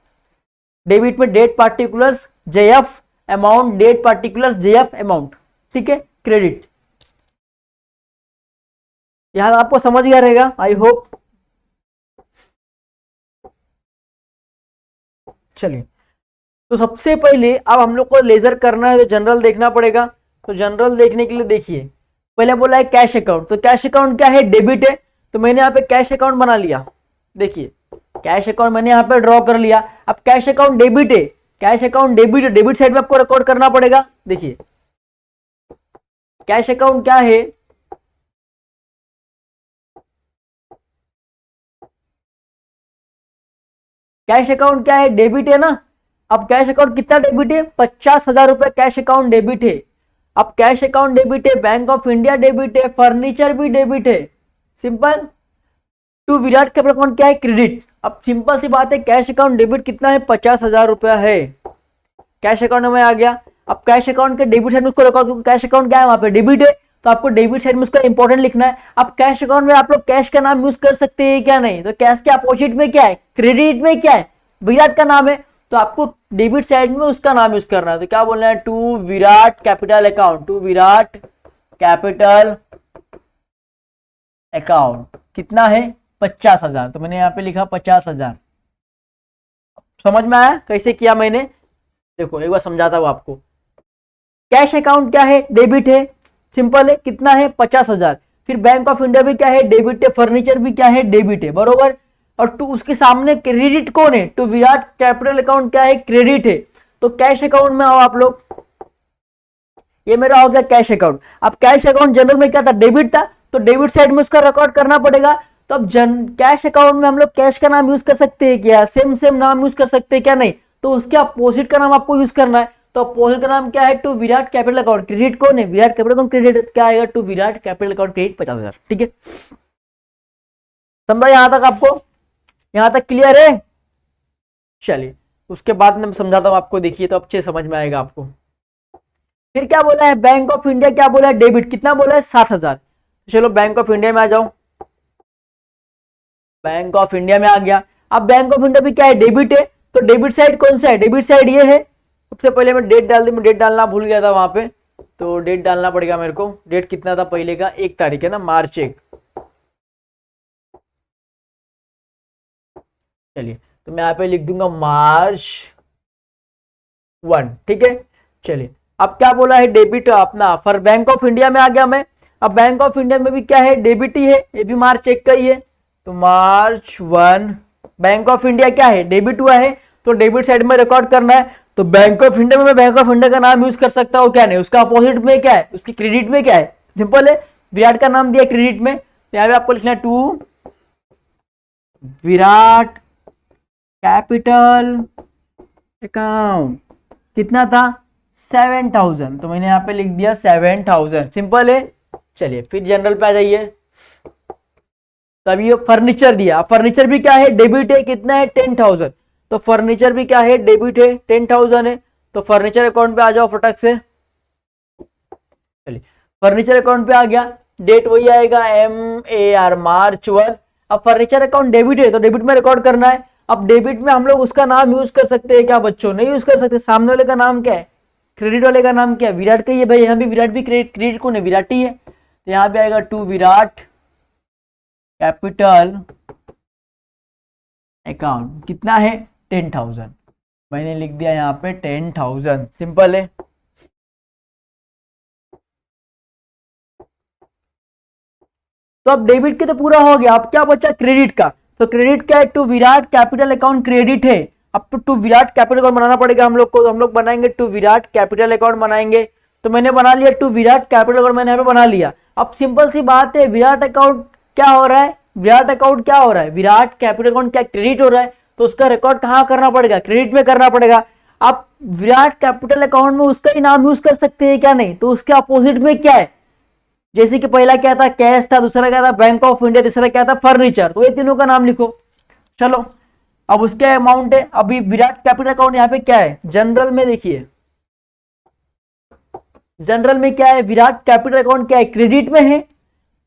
डेबिट में date particulars JF amount, date particulars JF amount, ठीक है। क्रेडिट यहां आपको समझ गया रहेगा, आई होप। चलिए, तो सबसे पहले अब हम लोग को लेजर करना है तो जनरल देखना पड़ेगा। तो जनरल देखने के लिए देखिए, पहले बोला है कैश अकाउंट, तो कैश अकाउंट क्या है, डेबिट है। तो मैंने यहाँ पे कैश अकाउंट बना लिया, देखिए कैश अकाउंट मैंने यहाँ पे ड्रॉ कर लिया। अब कैश अकाउंट डेबिट है, कैश अकाउंट डेबिट है, डेबिट साइड में आपको रिकॉर्ड करना पड़ेगा। देखिए कैश अकाउंट क्या है, कैश अकाउंट क्या है, डेबिट है ना। अब कैश अकाउंट कितना डेबिट है, 50,000 रुपए कैश अकाउंट डेबिट है। अब कैश अकाउंट डेबिट है, बैंक ऑफ इंडिया डेबिट है, फर्नीचर भी डेबिट है, simple. To Virat capital account क्या है, क्रेडिट। अब सिंपल सी बात है, कैश अकाउंट डेबिट कितना है, 50,000 रुपया है, कैश अकाउंट में आ गया। अब कैश अकाउंट के डेबिट साइड में उसको रिकॉर्ड, क्योंकि कैश अकाउंट क्या है वहां पे डेबिट है, तो आपको डेबिट साइड में उसका इंपॉर्टेंट लिखना है। अब कैश अकाउंट में आप लोग कैश का नाम यूज कर सकते हैं क्या, नहीं, तो कैश के अपोजिट में क्या है, क्रेडिट में क्या है, विराट का नाम है, तो आपको डेबिट साइड में उसका नाम यूज करना है। तो क्या बोलना है, to Virat capital account, to Virat capital account कितना है, 50,000। तो मैंने यहाँ पे लिखा 50,000। समझ में आया कैसे किया मैंने, देखो एक बार समझाता हूं आपको। कैश अकाउंट क्या है, डेबिट है, सिंपल है, कितना है, 50,000। फिर बैंक ऑफ इंडिया भी क्या है, डेबिट है, फर्नीचर भी क्या है, डेबिट है, बरोबर। और टू उसके सामने क्रेडिट कौन है, टू विराट कैपिटल अकाउंट क्या है, क्रेडिट है। तो कैश अकाउंट में आओ आप लोग, ये मेरा हो गया कैश अकाउंट। अब कैश अकाउंट जनरल में क्या था, डेबिट था, तो डेबिट साइड में उसका रिकॉर्ड करना पड़ेगा। तो अब कैश अकाउंट में हम लोग कैश का नाम यूज कर सकते हैं क्या, सेम नाम यूज कर सकते हैं क्या, नहीं, तो उसके अपोजिट का नाम आपको यूज करना है। तो अपोजिट का नाम क्या है, to Virat capital account, credit कौन है, विराट कैपिटल अकाउंट क्रेडिट, क्या आएगा, to Virat capital account credit 50,000, ठीक है। समझा यहां तक आपको, यहां तक क्लियर है। चलिए उसके बाद मैं समझाता हूं आपको, देखिए तो अच्छे समझ में आएगा आपको। फिर क्या बोला है, बैंक ऑफ इंडिया क्या बोला है, डेबिट कितना बोला है, 7,000। चलो बैंक ऑफ इंडिया में आ जाओ, बैंक ऑफ इंडिया में आ गया। अब बैंक ऑफ इंडिया भी क्या है, डेबिट है, तो डेबिट साइड कौन सा है, डेबिट साइड ये है। सबसे पहले मैं डेट डाल दी, मैं डेट डालना भूल गया था वहां पे, तो डेट डालना पड़ेगा मेरे को। डेट कितना था पहले का, 1 तारीख है ना, मार्च 1। चलिए तो मैं यहाँ पे लिख दूंगा मार्च 1, ठीक है। चलिए अब क्या बोला है, डेबिट अपना फॉर बैंक ऑफ इंडिया में आ गया मैं। अब बैंक ऑफ इंडिया में भी क्या है, डेबिट ही है, ये भी मार्च 1 का ही है, तो मार्च 1 बैंक ऑफ इंडिया क्या है, डेबिट हुआ है, तो डेबिट साइड में रिकॉर्ड करना है। तो बैंक ऑफ इंडिया में मैं बैंक ऑफ इंडिया का नाम यूज कर सकता हूँ क्या, नहीं, उसका अपोजिट में क्या है, उसकी क्रेडिट में क्या है, सिंपल है, विराट का नाम दिया क्रेडिट में, तो यहाँ पे आपको लिखना है टू विराट कैपिटल अकाउंट, कितना था, 7,000, तो मैंने यहाँ पे लिख दिया 7,000, सिंपल है। चलिए फिर जनरल पे आ जाइए, तभी ये फर्नीचर दिया। फर्नीचर भी क्या है, डेबिट है, कितना है, 10,000, तो फर्नीचर भी क्या है, डेबिट है, 10,000 है। तो फर्नीचर अकाउंट पे आ जाओ फटक से। चलिए फर्नीचर अकाउंट पे आ गया, डेट वही आएगा MAR मार्च 1। अब फर्नीचर अकाउंट डेबिट है, तो डेबिट में रिकॉर्ड करना है। अब डेबिट में हम लोग उसका नाम यूज कर सकते हैं क्या बच्चों, नहीं यूज कर सकते। सामने वाले का नाम क्या है, क्रेडिट वाले का नाम क्या है, विराट का ही है भाई, यहाँ भी विराट भी क्रेडिट कौन है, विराट ही है, तो यहाँ पे आएगा टू विराट कैपिटल अकाउंट, कितना है, 10,000, मैंने लिख दिया यहाँ पे 10,000, सिंपल है। तो अब डेबिट के तो पूरा हो गया, अब क्या बचा, क्रेडिट का। तो क्रेडिट क्या है, to Virat capital account credit है। अब तो टू विराट कैपिटल अकाउंट बनाना पड़ेगा हम लोग को, तो हम लोग बनाएंगे टू विराट कैपिटल अकाउंट बनाएंगे। तो मैंने बना लिया टू विराट कैपिटल अकाउंट, मैंने यहाँ पे बना लिया। अब सिंपल सी बात है, विराट अकाउंट क्या हो रहा है, विराट अकाउंट क्या हो रहा है, विराट कैपिटल अकाउंट क्या क्रेडिट हो रहा है, तो उसका रिकॉर्ड कहाँ करना पड़ेगा, क्रेडिट में करना पड़ेगा। अब विराट कैपिटल अकाउंट में उसका ही नाम यूज कर सकते हैं क्या नहीं, तो उसके अपोजिट में क्या है, जैसे कि पहला क्या था कैश था, दूसरा क्या था बैंक ऑफ इंडिया, तीसरा क्या था फर्नीचर, तो ये तीनों का नाम लिखो। चलो अब उसके अमाउंट है, अभी विराट कैपिटल अकाउंट यहाँ पे क्या है जनरल में, देखिए जनरल में क्या है, विराट कैपिटल अकाउंट क्या है क्रेडिट में है,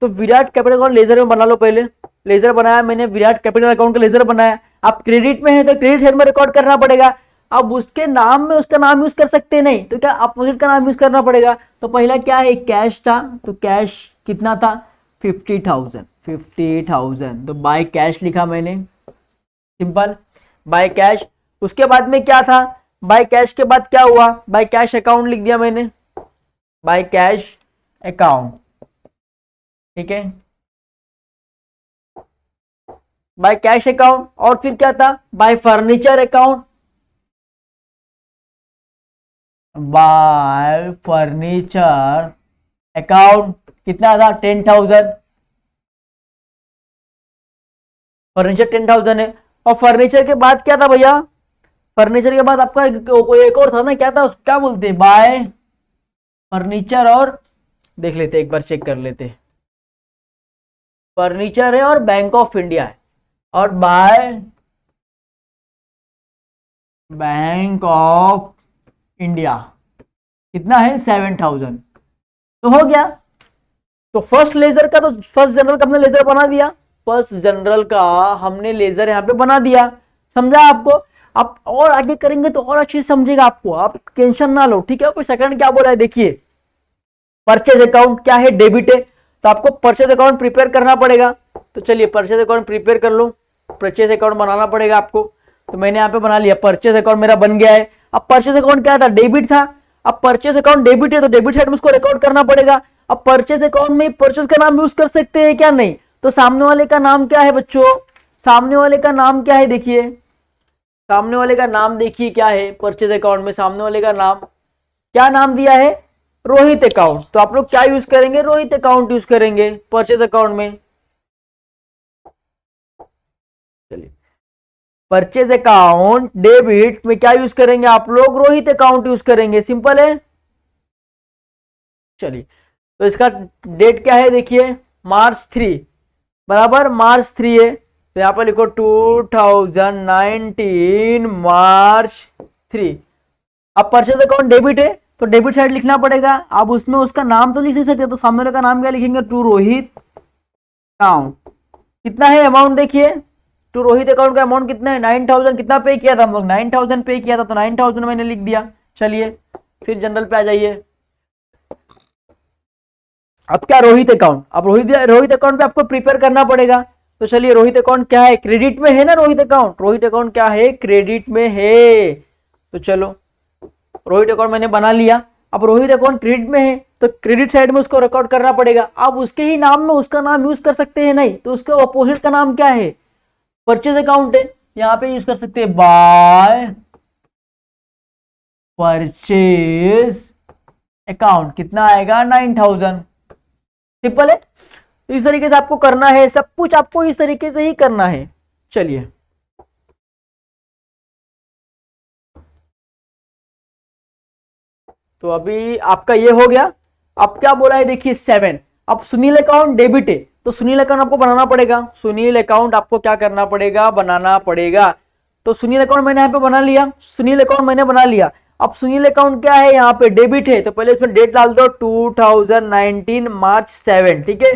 तो विराट कैपिटल अकाउंट लेजर में बना लो, पहले लेजर बनाया मैंने, विराट कैपिटल अकाउंट का लेजर बनाया। आप क्रेडिट में है तो क्रेडिट साइड में रिकॉर्ड करना पड़ेगा। अब उसके नाम में उसका नाम यूज कर सकते नहीं, तो क्या अपोजिट का नाम यूज करना पड़ेगा। तो पहला क्या है कैश था, तो कैश कितना था 50,000, 50,000 तो बाय कैश लिखा मैंने, सिंपल बाय कैश। उसके बाद में क्या था, बाय कैश के बाद क्या हुआ, बाय कैश अकाउंट लिख दिया मैंने, बाय कैश अकाउंट, ठीक है बाय कैश अकाउंट। और फिर क्या था bye furniture account, bye furniture account कितना था 10,000, फर्नीचर 10,000 है। और फर्नीचर के बाद क्या था भैया, फर्नीचर के बाद आपका कोई एक और था ना, क्या था क्या बोलते हैं बाय फर्नीचर, और देख लेते एक बार चेक कर लेते, फर्नीचर है और बैंक ऑफ इंडिया है, और बाय बैंक ऑफ इंडिया कितना है 7,000, तो हो गया। तो फर्स्ट लेजर का, तो फर्स्ट जनरल का हमने लेजर बना दिया, फर्स्ट जनरल का हमने लेजर यहां पे बना दिया, समझा आपको। आप और आगे करेंगे तो और अच्छी समझेगा आपको, आप टेंशन ना लो, ठीक है। कोई सेकंड क्या बोला है देखिए, परचेज अकाउंट क्या है डेबिट है, तो आपको परचेज अकाउंट प्रिपेयर करना पड़ेगा। तो चलिए परचेज अकाउंट प्रिपेयर कर लो, परचेज अकाउंट बनाना पड़ेगा आपको। तो मैंने यहाँ पे बना लिया, परचेज अकाउंट मेरा बन गया है। अब परचेज अकाउंट क्या था डेबिट था, अब परचेज अकाउंट डेबिट है तो डेबिट साइड में उसको रिकॉर्ड करना पड़ेगा। अब परचेज अकाउंट में परचेज का नाम यूज कर सकते हैं क्या नहीं, तो सामने वाले का नाम क्या है बच्चों, सामने वाले का नाम क्या है देखिए, सामने वाले का नाम देखिए क्या है परचेज अकाउंट में, सामने वाले का नाम क्या नाम दिया है रोहित अकाउंट, तो आप लोग क्या यूज करेंगे रोहित अकाउंट यूज करेंगे परचेज अकाउंट में। चलिए परचेज अकाउंट डेबिट में क्या यूज करेंगे आप लोग, रोहित अकाउंट यूज करेंगे, सिंपल है। चलिए तो इसका डेट क्या है देखिए March 3 बराबर March 3 है, तो यहां पर लिखो 2019 March 3। अब परचेज अकाउंट डेबिट है तो डेबिट साइड लिखना पड़ेगा, अब उसमें उसका नाम तो लिख नहीं सकते, तो सामने वाले का नाम क्या लिखेंगे टू रोहित अकाउंट। कितना है अमाउंट देखिए, टू रोहित अकाउंट का अमाउंट कितना है 9,000, कितना पे किया था हम लोग 9,000 पे किया था, तो 9,000 मैंने लिख दिया। चलिए फिर जनरल पे आ जाइए, अब क्या रोहित अकाउंट, अब रोहित अकाउंट पे आपको प्रिपेयर करना पड़ेगा। तो चलिए रोहित अकाउंट क्या है क्रेडिट में है ना, रोहित अकाउंट क्या है क्रेडिट में है, तो चलो रोहित अकाउंट मैंने बना लिया। अब रोहित अकाउंट क्रेडिट में है तो क्रेडिट साइड में उसको रिकॉर्ड करना पड़ेगा। अब उसके ही नाम में उसका नाम यूज कर सकते हैं नहीं, तो उसके अपोजिट का नाम क्या है परचेज अकाउंट है, यहां पे यूज कर सकते हैं बाय परचेज अकाउंट, कितना आएगा 9,000, सिंपल है। तो इस तरीके से आपको करना है, सब कुछ आपको इस तरीके से ही करना है। चलिए तो अभी आपका ये हो गया। अब क्या बोला है देखिए 7, अब सुनील अकाउंट डेबिट है तो सुनील अकाउंट आपको बनाना पड़ेगा, सुनील अकाउंट आपको क्या करना पड़ेगा बनाना पड़ेगा। तो सुनील अकाउंट मैंने यहाँ पे बना लिया, सुनील अकाउंट मैंने बना लिया। अब सुनील अकाउंट क्या है यहाँ पे डेबिट है, तो पहले इसमें डेट डाल दो 2019 March 7, ठीक है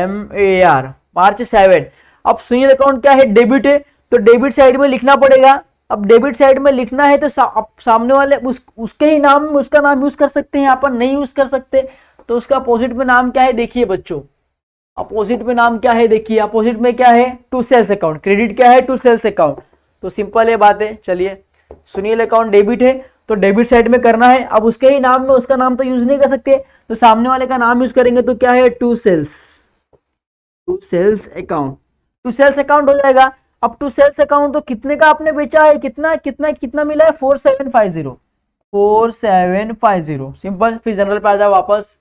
MAR March 7। अब सुनील अकाउंट क्या है डेबिट है तो डेबिट साइड में लिखना पड़ेगा। अब डेबिट साइड में लिखना है तो सामने वाले उसके ही नाम में उसका नाम यूज कर सकते हैं, यहाँ पर नहीं यूज कर सकते, तो उसका अपोजिट में नाम क्या है देखिए बच्चों, अपोजिट में नाम क्या है देखिए, अपोजिट में क्या है टू सेल्स अकाउंट, क्रेडिट क्या है टू सेल्स अकाउंट, तो सिंपल है बात है। चलिए सुनील अकाउंट डेबिट है तो डेबिट साइड में करना है, अब उसके ही नाम में उसका नाम तो यूज नहीं कर सकते, तो सामने वाले का नाम यूज करेंगे, तो क्या है to sales account, to sales account हो जाएगा। अब टू सेल्स अकाउंट तो कितने का आपने बेचा है, कितना कितना कितना मिला है 4750, 4750 सिंपल। फिर जनरल पे आ जाओ वापस,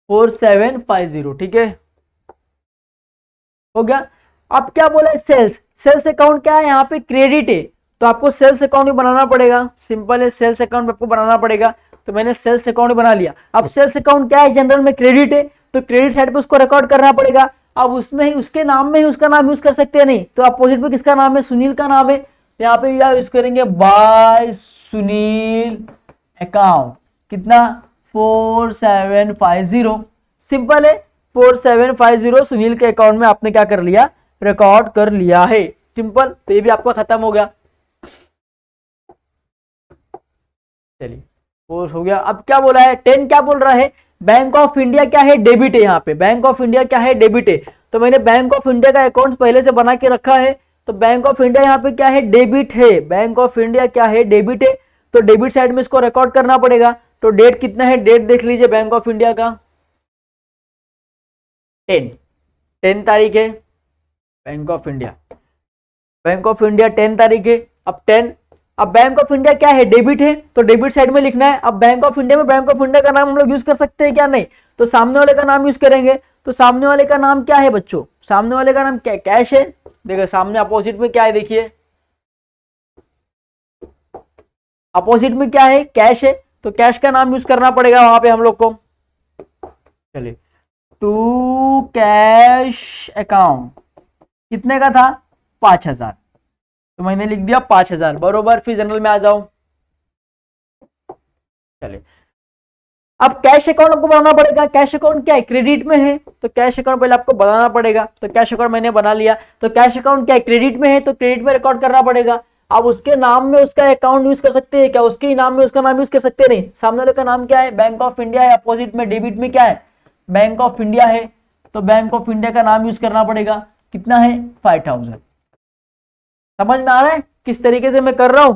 4750 ठीक है हो गया। अब क्या बोला है, सेल्स, सेल्स अकाउंट क्या है, यहाँ पे क्रेडिट है, तो आपको सेल्स अकाउंट भी बनाना पड़ेगा, सिंपल है, सेल्स अकाउंट आपको बनाना पड़ेगा। तो मैंने सेल्स अकाउंट बना लिया। अब सेल्स अकाउंट क्या है, जनरल में क्रेडिट है, तो क्रेडिट साइड पे उसको रिकॉर्ड करना पड़ेगा। अब उसमें ही उसके नाम में ही उसका नाम यूज कर सकते हैं नहीं, तो अपोजिट पे किसका नाम है, सुनील का नाम है, यहाँ पे या यूज करेंगे बाय सुनील अकाउंट, कितना 4750, सिंपल है, 4750 सुनील के अकाउंट में आपने क्या कर लिया, रिकॉर्ड कर लिया है, सिंपल। तो ये भी आपका खत्म हो गया। चलिए कोर्स हो गया। अब क्या बोला है, 10 क्या बोल रहा है, बैंक ऑफ इंडिया क्या है, डेबिट है, यहाँ पे बैंक ऑफ इंडिया क्या है, डेबिट है, तो मैंने बैंक ऑफ इंडिया का अकाउंट पहले से बना के रखा है, तो बैंक ऑफ इंडिया यहाँ पे क्या है, डेबिट है, बैंक ऑफ इंडिया क्या है, डेबिट है, तो डेबिट साइड में इसको रिकॉर्ड करना पड़ेगा। तो डेट कितना है, डेट देख लीजिए बैंक ऑफ इंडिया का 10 तारीख है, bank of India, bank of India 10 तारीख है। अब 10, अब बैंक ऑफ इंडिया क्या है, डेबिट है, तो डेबिट साइड में लिखना है। अब बैंक ऑफ इंडिया में बैंक ऑफ इंडिया का नाम हम लोग यूज कर सकते हैं क्या, नहीं, तो सामने वाले का नाम यूज करेंगे। तो सामने वाले का नाम क्या है बच्चों, सामने वाले का नाम क्या, कैश है, देखो सामने अपोजिट में क्या है, देखिए अपोजिट में क्या है, कैश है, तो कैश का नाम यूज करना पड़ेगा वहां पे हम लोग को। चलिए, टू कैश अकाउंट कितने का था, 5000, तो मैंने लिख दिया 5000 बरोबर। फिर जनरल में आ जाओ। चलिए, अब कैश अकाउंट आपको बनाना पड़ेगा। कैश अकाउंट क्या है, क्रेडिट में है, तो कैश अकाउंट पहले आपको बनाना पड़ेगा। तो कैश अकाउंट मैंने बना लिया। तो कैश अकाउंट क्या है, क्रेडिट में है, तो क्रेडिट में रिकॉर्ड करना पड़ेगा। अब उसके नाम में उसका अकाउंट यूज कर सकते हैं क्या, उसके ही नाम में उसका नाम यूज कर सकते हैं नहीं। सामने वाले का नाम क्या है, बैंक ऑफ इंडिया है, अपोजिट में डेबिट में क्या है, बैंक ऑफ इंडिया है, तो बैंक ऑफ इंडिया का नाम यूज करना पड़ेगा। कितना है, 5000। समझ में आ रहा है किस तरीके से मैं कर रहा हूं।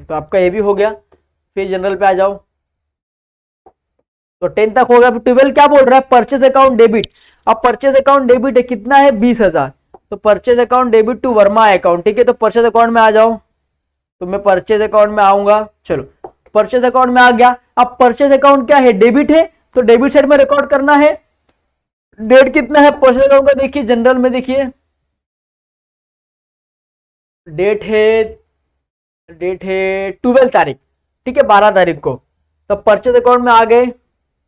तो आपका ये भी हो गया। फिर जनरल पे आ जाओ। तो 10 तक हो गया। 12 क्या बोल रहा है, परचेज अकाउंट डेबिट। अब परचेज अकाउंट डेबिट है, कितना है, 20,000, तो purchase account debit to Verma account, ठीक है। तो परचेज अकाउंट में आ जाओ। तो मैं परचेज अकाउंट में आऊंगा। चलो, परचेज अकाउंट में आ गया। अब परचेज अकाउंट क्या है, डेबिट है, तो डेबिट साइड में रिकॉर्ड करना है। डेट कितना है परचेज अकाउंट का, देखिए जनरल में, देखिए डेट है 12 तारीख, ठीक है, 12 तारीख को। तो परचेज अकाउंट में आ गए,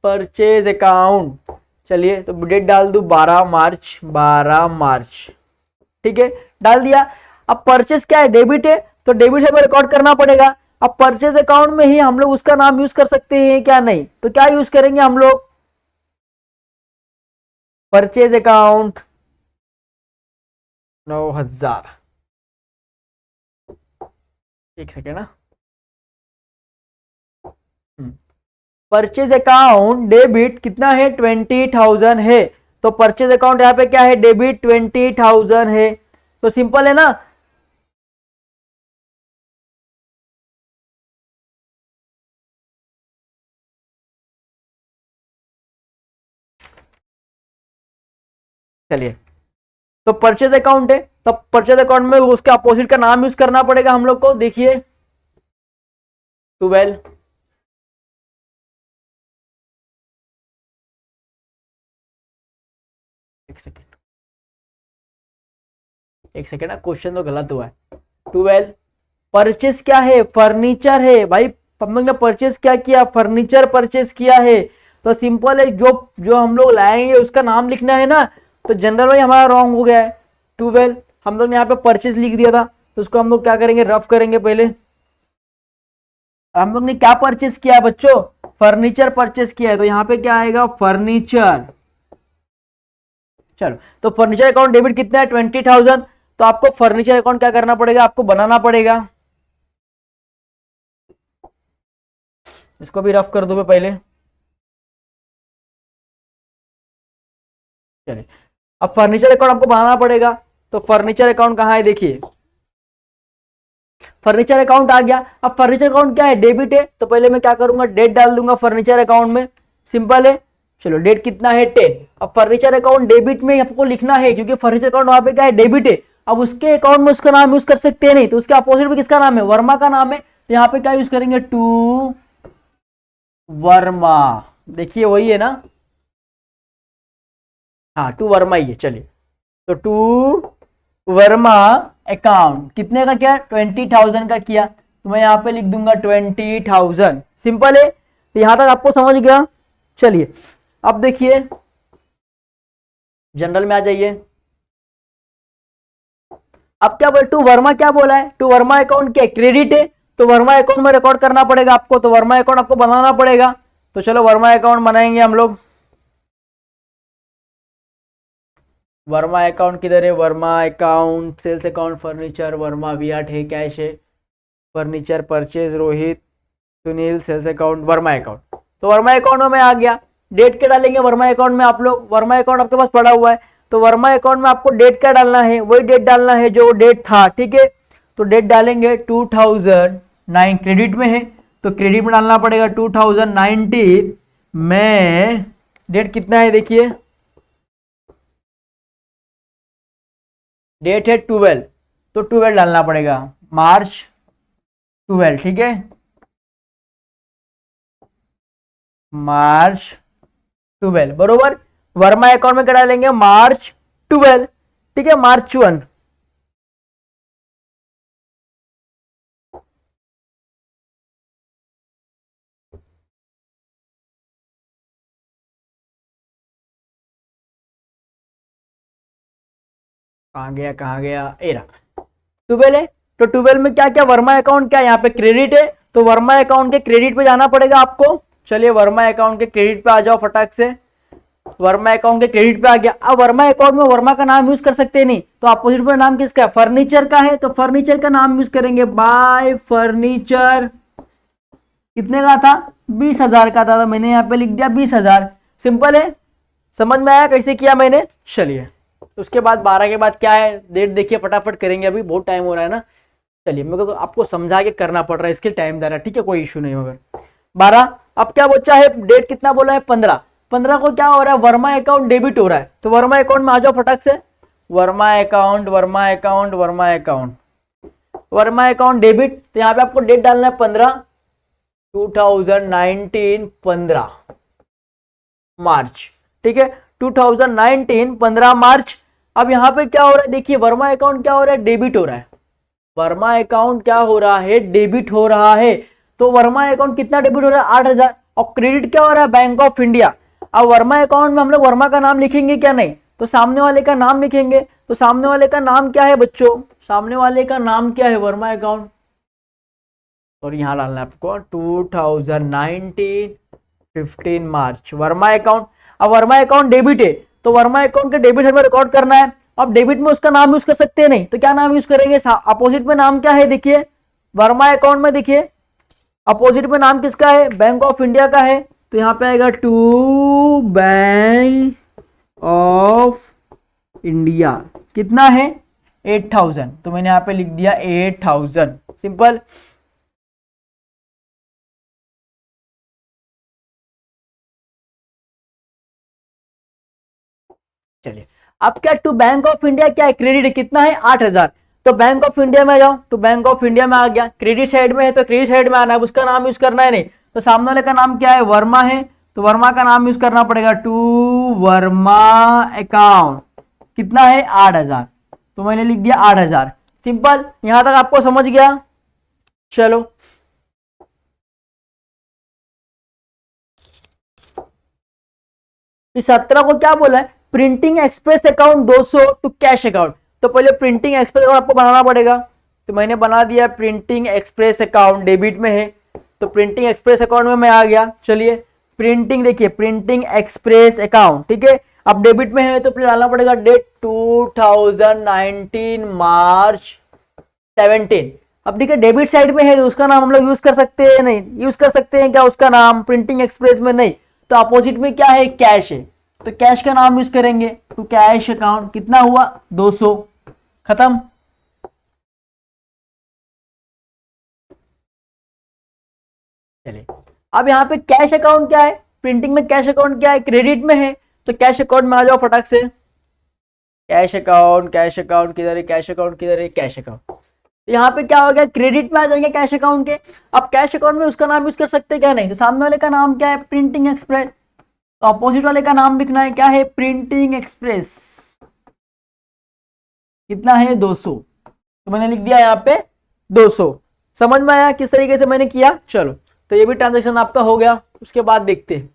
परचेज अकाउंट, चलिए तो डेट डाल दूं 12 मार्च, 12 मार्च, ठीक है, डाल दिया। अब परचेज क्या है, डेबिट है, तो डेबिट से रिकॉर्ड करना पड़ेगा। अब परचेज अकाउंट में ही हम लोग उसका नाम यूज कर सकते हैं क्या, नहीं, तो क्या यूज करेंगे हम लोग, परचेज अकाउंट 9000, एक सेकेंड ना, परचेज अकाउंट डेबिट कितना है, 20,000 है, तो परचेज अकाउंट यहाँ पे क्या है, डेबिट 20,000 है, तो सिंपल है ना। चलिए, तो परचेज अकाउंट है, तो परचेज अकाउंट में उसके अपोजिट का नाम यूज करना पड़ेगा हम लोग को। देखिए 12, एक सेकेंड ना, क्वेश्चन तो गलत हुआ है। 12 परचेज क्या है, फर्नीचर है भाई, हम लोग ने परचेज क्या किया, फर्नीचर परचेज किया है, तो सिंपल है, जो जो हम लोग लाएंगे उसका नाम लिखना है ना। तो जनरल में हमारा रॉन्ग हो गया है। 12 हम लोग ने यहाँ पे परचेज लिख दिया था, तो उसको हम लोग क्या करेंगे, रफ करेंगे। पहले हम लोग ने क्या परचेज किया है बच्चों, फर्नीचर परचेज किया है, तो यहाँ पे क्या आएगा, फर्नीचर। चलो, तो फर्नीचर अकाउंट डेबिट कितना है, 20,000, तो आपको फर्नीचर अकाउंट क्या करना पड़ेगा, आपको बनाना पड़ेगा। इसको भी रफ कर दो मैं पहले। चलिए, अब फर्नीचर अकाउंट आपको बनाना पड़ेगा। तो फर्नीचर अकाउंट कहाँ है, देखिए फर्नीचर अकाउंट आ गया। अब फर्नीचर अकाउंट क्या है, डेबिट है, तो पहले मैं क्या करूंगा, डेट डाल दूंगा फर्नीचर अकाउंट में, सिंपल है। चलो, डेट कितना है, 10। अब फर्नीचर अकाउंट डेबिट में आपको लिखना है, क्योंकि फर्नीचर अकाउंट वहां पे क्या है, डेबिट है। अब उसके अकाउंट में उसका नाम यूज कर सकते हैं नहीं, तो उसके अपोजिट में किसका नाम है, वर्मा का नाम है, तो यहाँ पे क्या यूज करेंगे, टू वर्मा। देखिए वही है ना, हाँ टू वर्मा ही है, चलिए। तो टू वर्मा अकाउंट कितने का किया, 20,000 का किया, तो मैं यहाँ पे लिख दूंगा 20,000। सिंपल है, तो यहां तक आपको समझ गया। चलिए अब देखिए जनरल में आ जाइए। अब क्या बोल, टू वर्मा क्या बोला है, टू वर्मा अकाउंट क्या क्रेडिट है, तो वर्मा अकाउंट में रिकॉर्ड करना पड़ेगा आपको, तो वर्मा अकाउंट आपको बनाना पड़ेगा। तो चलो वर्मा अकाउंट बनाएंगे हम लोग। वर्मा अकाउंट किधर है, Verma account sales account furniture, Verma Virat है, कैश है, furniture purchase Rohit Sunil, sales account Verma account. तो वर्मा अकाउंट में मैं आ गया, डेट क्या डालेंगे वर्मा अकाउंट में आप लोग, वर्मा अकाउंट आपके पास पड़ा हुआ है, तो वर्मा अकाउंट में आपको डेट क्या डालना है, वही डेट डालना है जो डेट था, ठीक है। तो डेट डालेंगे 2009, क्रेडिट में है तो क्रेडिट में डालना पड़ेगा 2019 में। डेट कितना है देखिए, डेट है 12, तो 12 डालना पड़ेगा, मार्च 12, ठीक है, मार्च 12 बरोबर। वर्मा अकाउंट में क्या डालेंगे, मार्च 12, ठीक है, मार्च 1। कहाँ गया कहाँ गया, एरा 12 है, तो 12 में क्या क्या वर्मा अकाउंट क्या, यहाँ पे क्रेडिट है, तो वर्मा अकाउंट के क्रेडिट पे जाना पड़ेगा आपको। चलिए वर्मा अकाउंट के क्रेडिट पे आ जाओ फटाक से, वर्मा अकाउंट के क्रेडिट पे आ गया। अब वर्मा अकाउंट में वर्मा का नाम यूज कर सकते नहीं, तो अपोजिट में नाम किसका है, फर्नीचर का है, तो फर्नीचर का नाम यूज करेंगे, बाय फर्नीचर। कितने का था, 20,000 का था, तो मैंने यहाँ पे लिख दिया 20,000। सिंपल है, समझ में आया कैसे किया मैंने। चलिए उसके बाद 12 के बाद क्या है, डेट देखिए फटाफट करेंगे, अभी बहुत टाइम हो रहा है ना। चलिए मेरे को आपको समझा के करना पड़ रहा है, इसके टाइम दे रहा है, ठीक है, कोई इशू नहीं मगर 12। अब क्या बच्चा है, डेट कितना बोला है, 15। 15 को क्या हो रहा है, वर्मा अकाउंट डेबिट हो रहा है, तो वर्मा अकाउंट में आ जाओ फटाक से, Verma account Verma account Verma account, Verma account debit, तो यहाँ पे आपको डेट डालना है 15, 2019 15 मार्च, ठीक है, 2019 15 मार्च। अब यहाँ पे क्या हो रहा है देखिए, वर्मा अकाउंट क्या हो रहा है, डेबिट हो रहा है, वर्मा अकाउंट क्या हो रहा है, डेबिट हो रहा है। तो वर्मा अकाउंट कितना डेबिट हो रहा है, 8,000, और क्रेडिट क्या हो रहा है, बैंक ऑफ इंडिया। अब वर्मा अकाउंट में हम लोग वर्मा का नाम लिखेंगे क्या, नहीं, तो सामने वाले का नाम लिखेंगे, तो सामने वाले का नाम क्या है बच्चों, सामने वाले का नाम क्या है, वर्मा अकाउंट, और यहां डालना है आपको 2019 15 मार्च वर्मा अकाउंट। अब वर्मा अकाउंट डेबिट है, तो वर्मा अकाउंट के डेबिट हमें रिकॉर्ड करना है। अब डेबिट में उसका नाम यूज कर सकते हैं नहीं, तो क्या नाम यूज करेंगे, अपोजिट में नाम क्या है देखिए, वर्मा अकाउंट में देखिए अपोजिट में नाम किसका है, बैंक ऑफ इंडिया का है, तो यहां पे आएगा टू बैंक ऑफ इंडिया। कितना है, 8,000, तो मैंने यहां पे लिख दिया 8,000, सिंपल। चलिए अब क्या, टू बैंक ऑफ इंडिया क्या है, क्रेडिट है, कितना है, 8,000, तो बैंक ऑफ इंडिया में जाओ, तो बैंक ऑफ इंडिया में आ गया, क्रेडिट साइड में है तो क्रेडिट साइड में आना है, उसका नाम यूज करना है नहीं, तो सामने वाले का नाम क्या है, वर्मा है, तो वर्मा का नाम यूज करना पड़ेगा, टू वर्मा अकाउंट। कितना है, 8,000, तो मैंने लिख दिया 8,000, सिंपल। यहां तक आपको समझ गया। चलो 17 को क्या बोला है, printing express account 200 to cash account, तो पहले प्रिंटिंग एक्सप्रेस अकाउंट आपको बनाना पड़ेगा, तो मैंने बना दिया प्रिंटिंग एक्सप्रेस अकाउंट, डेबिट में है, तो प्रिंटिंग एक्सप्रेस अकाउंट में मैं आ गया। चलिए प्रिंटिंग देखिए, प्रिंटिंग एक्सप्रेस अकाउंट, ठीक है, अब डेबिट में है तो फिर डालना पड़ेगा डेट 2019 मार्च 17। अब ठीक है, डेबिट साइड में है तो उसका नाम हम लोग यूज कर सकते हैं नहीं, यूज कर सकते हैं क्या उसका नाम, प्रिंटिंग एक्सप्रेस में नहीं, तो अपोजिट में क्या है, कैश है, तो कैश का नाम यूज करेंगे, तो कैश अकाउंट। कितना हुआ, 200, खत्म। चलिए अब यहाँ पे कैश अकाउंट क्या है, प्रिंटिंग में कैश अकाउंट क्या है, क्रेडिट में है, तो कैश अकाउंट में आ जाओ फटाक से, कैश अकाउंट, कैश अकाउंट किधर है, कैश अकाउंट किधर है, कैश अकाउंट। यहाँ पे क्या हो गया, क्रेडिट में आ जाएंगे कैश अकाउंट के। अब कैश अकाउंट में उसका नाम यूज कर सकते क्या, नहीं, तो सामने वाले का नाम क्या है, प्रिंटिंग एक्सप्रेस, तो अपोजिट वाले का नाम लिखना है, क्या है, प्रिंटिंग एक्सप्रेस। कितना है, 200। तो मैंने लिख दिया यहाँ पे 200। समझ में आया किस तरीके से मैंने किया। चलो तो ये भी ट्रांजेक्शन आपका हो गया। उसके बाद देखते हैं,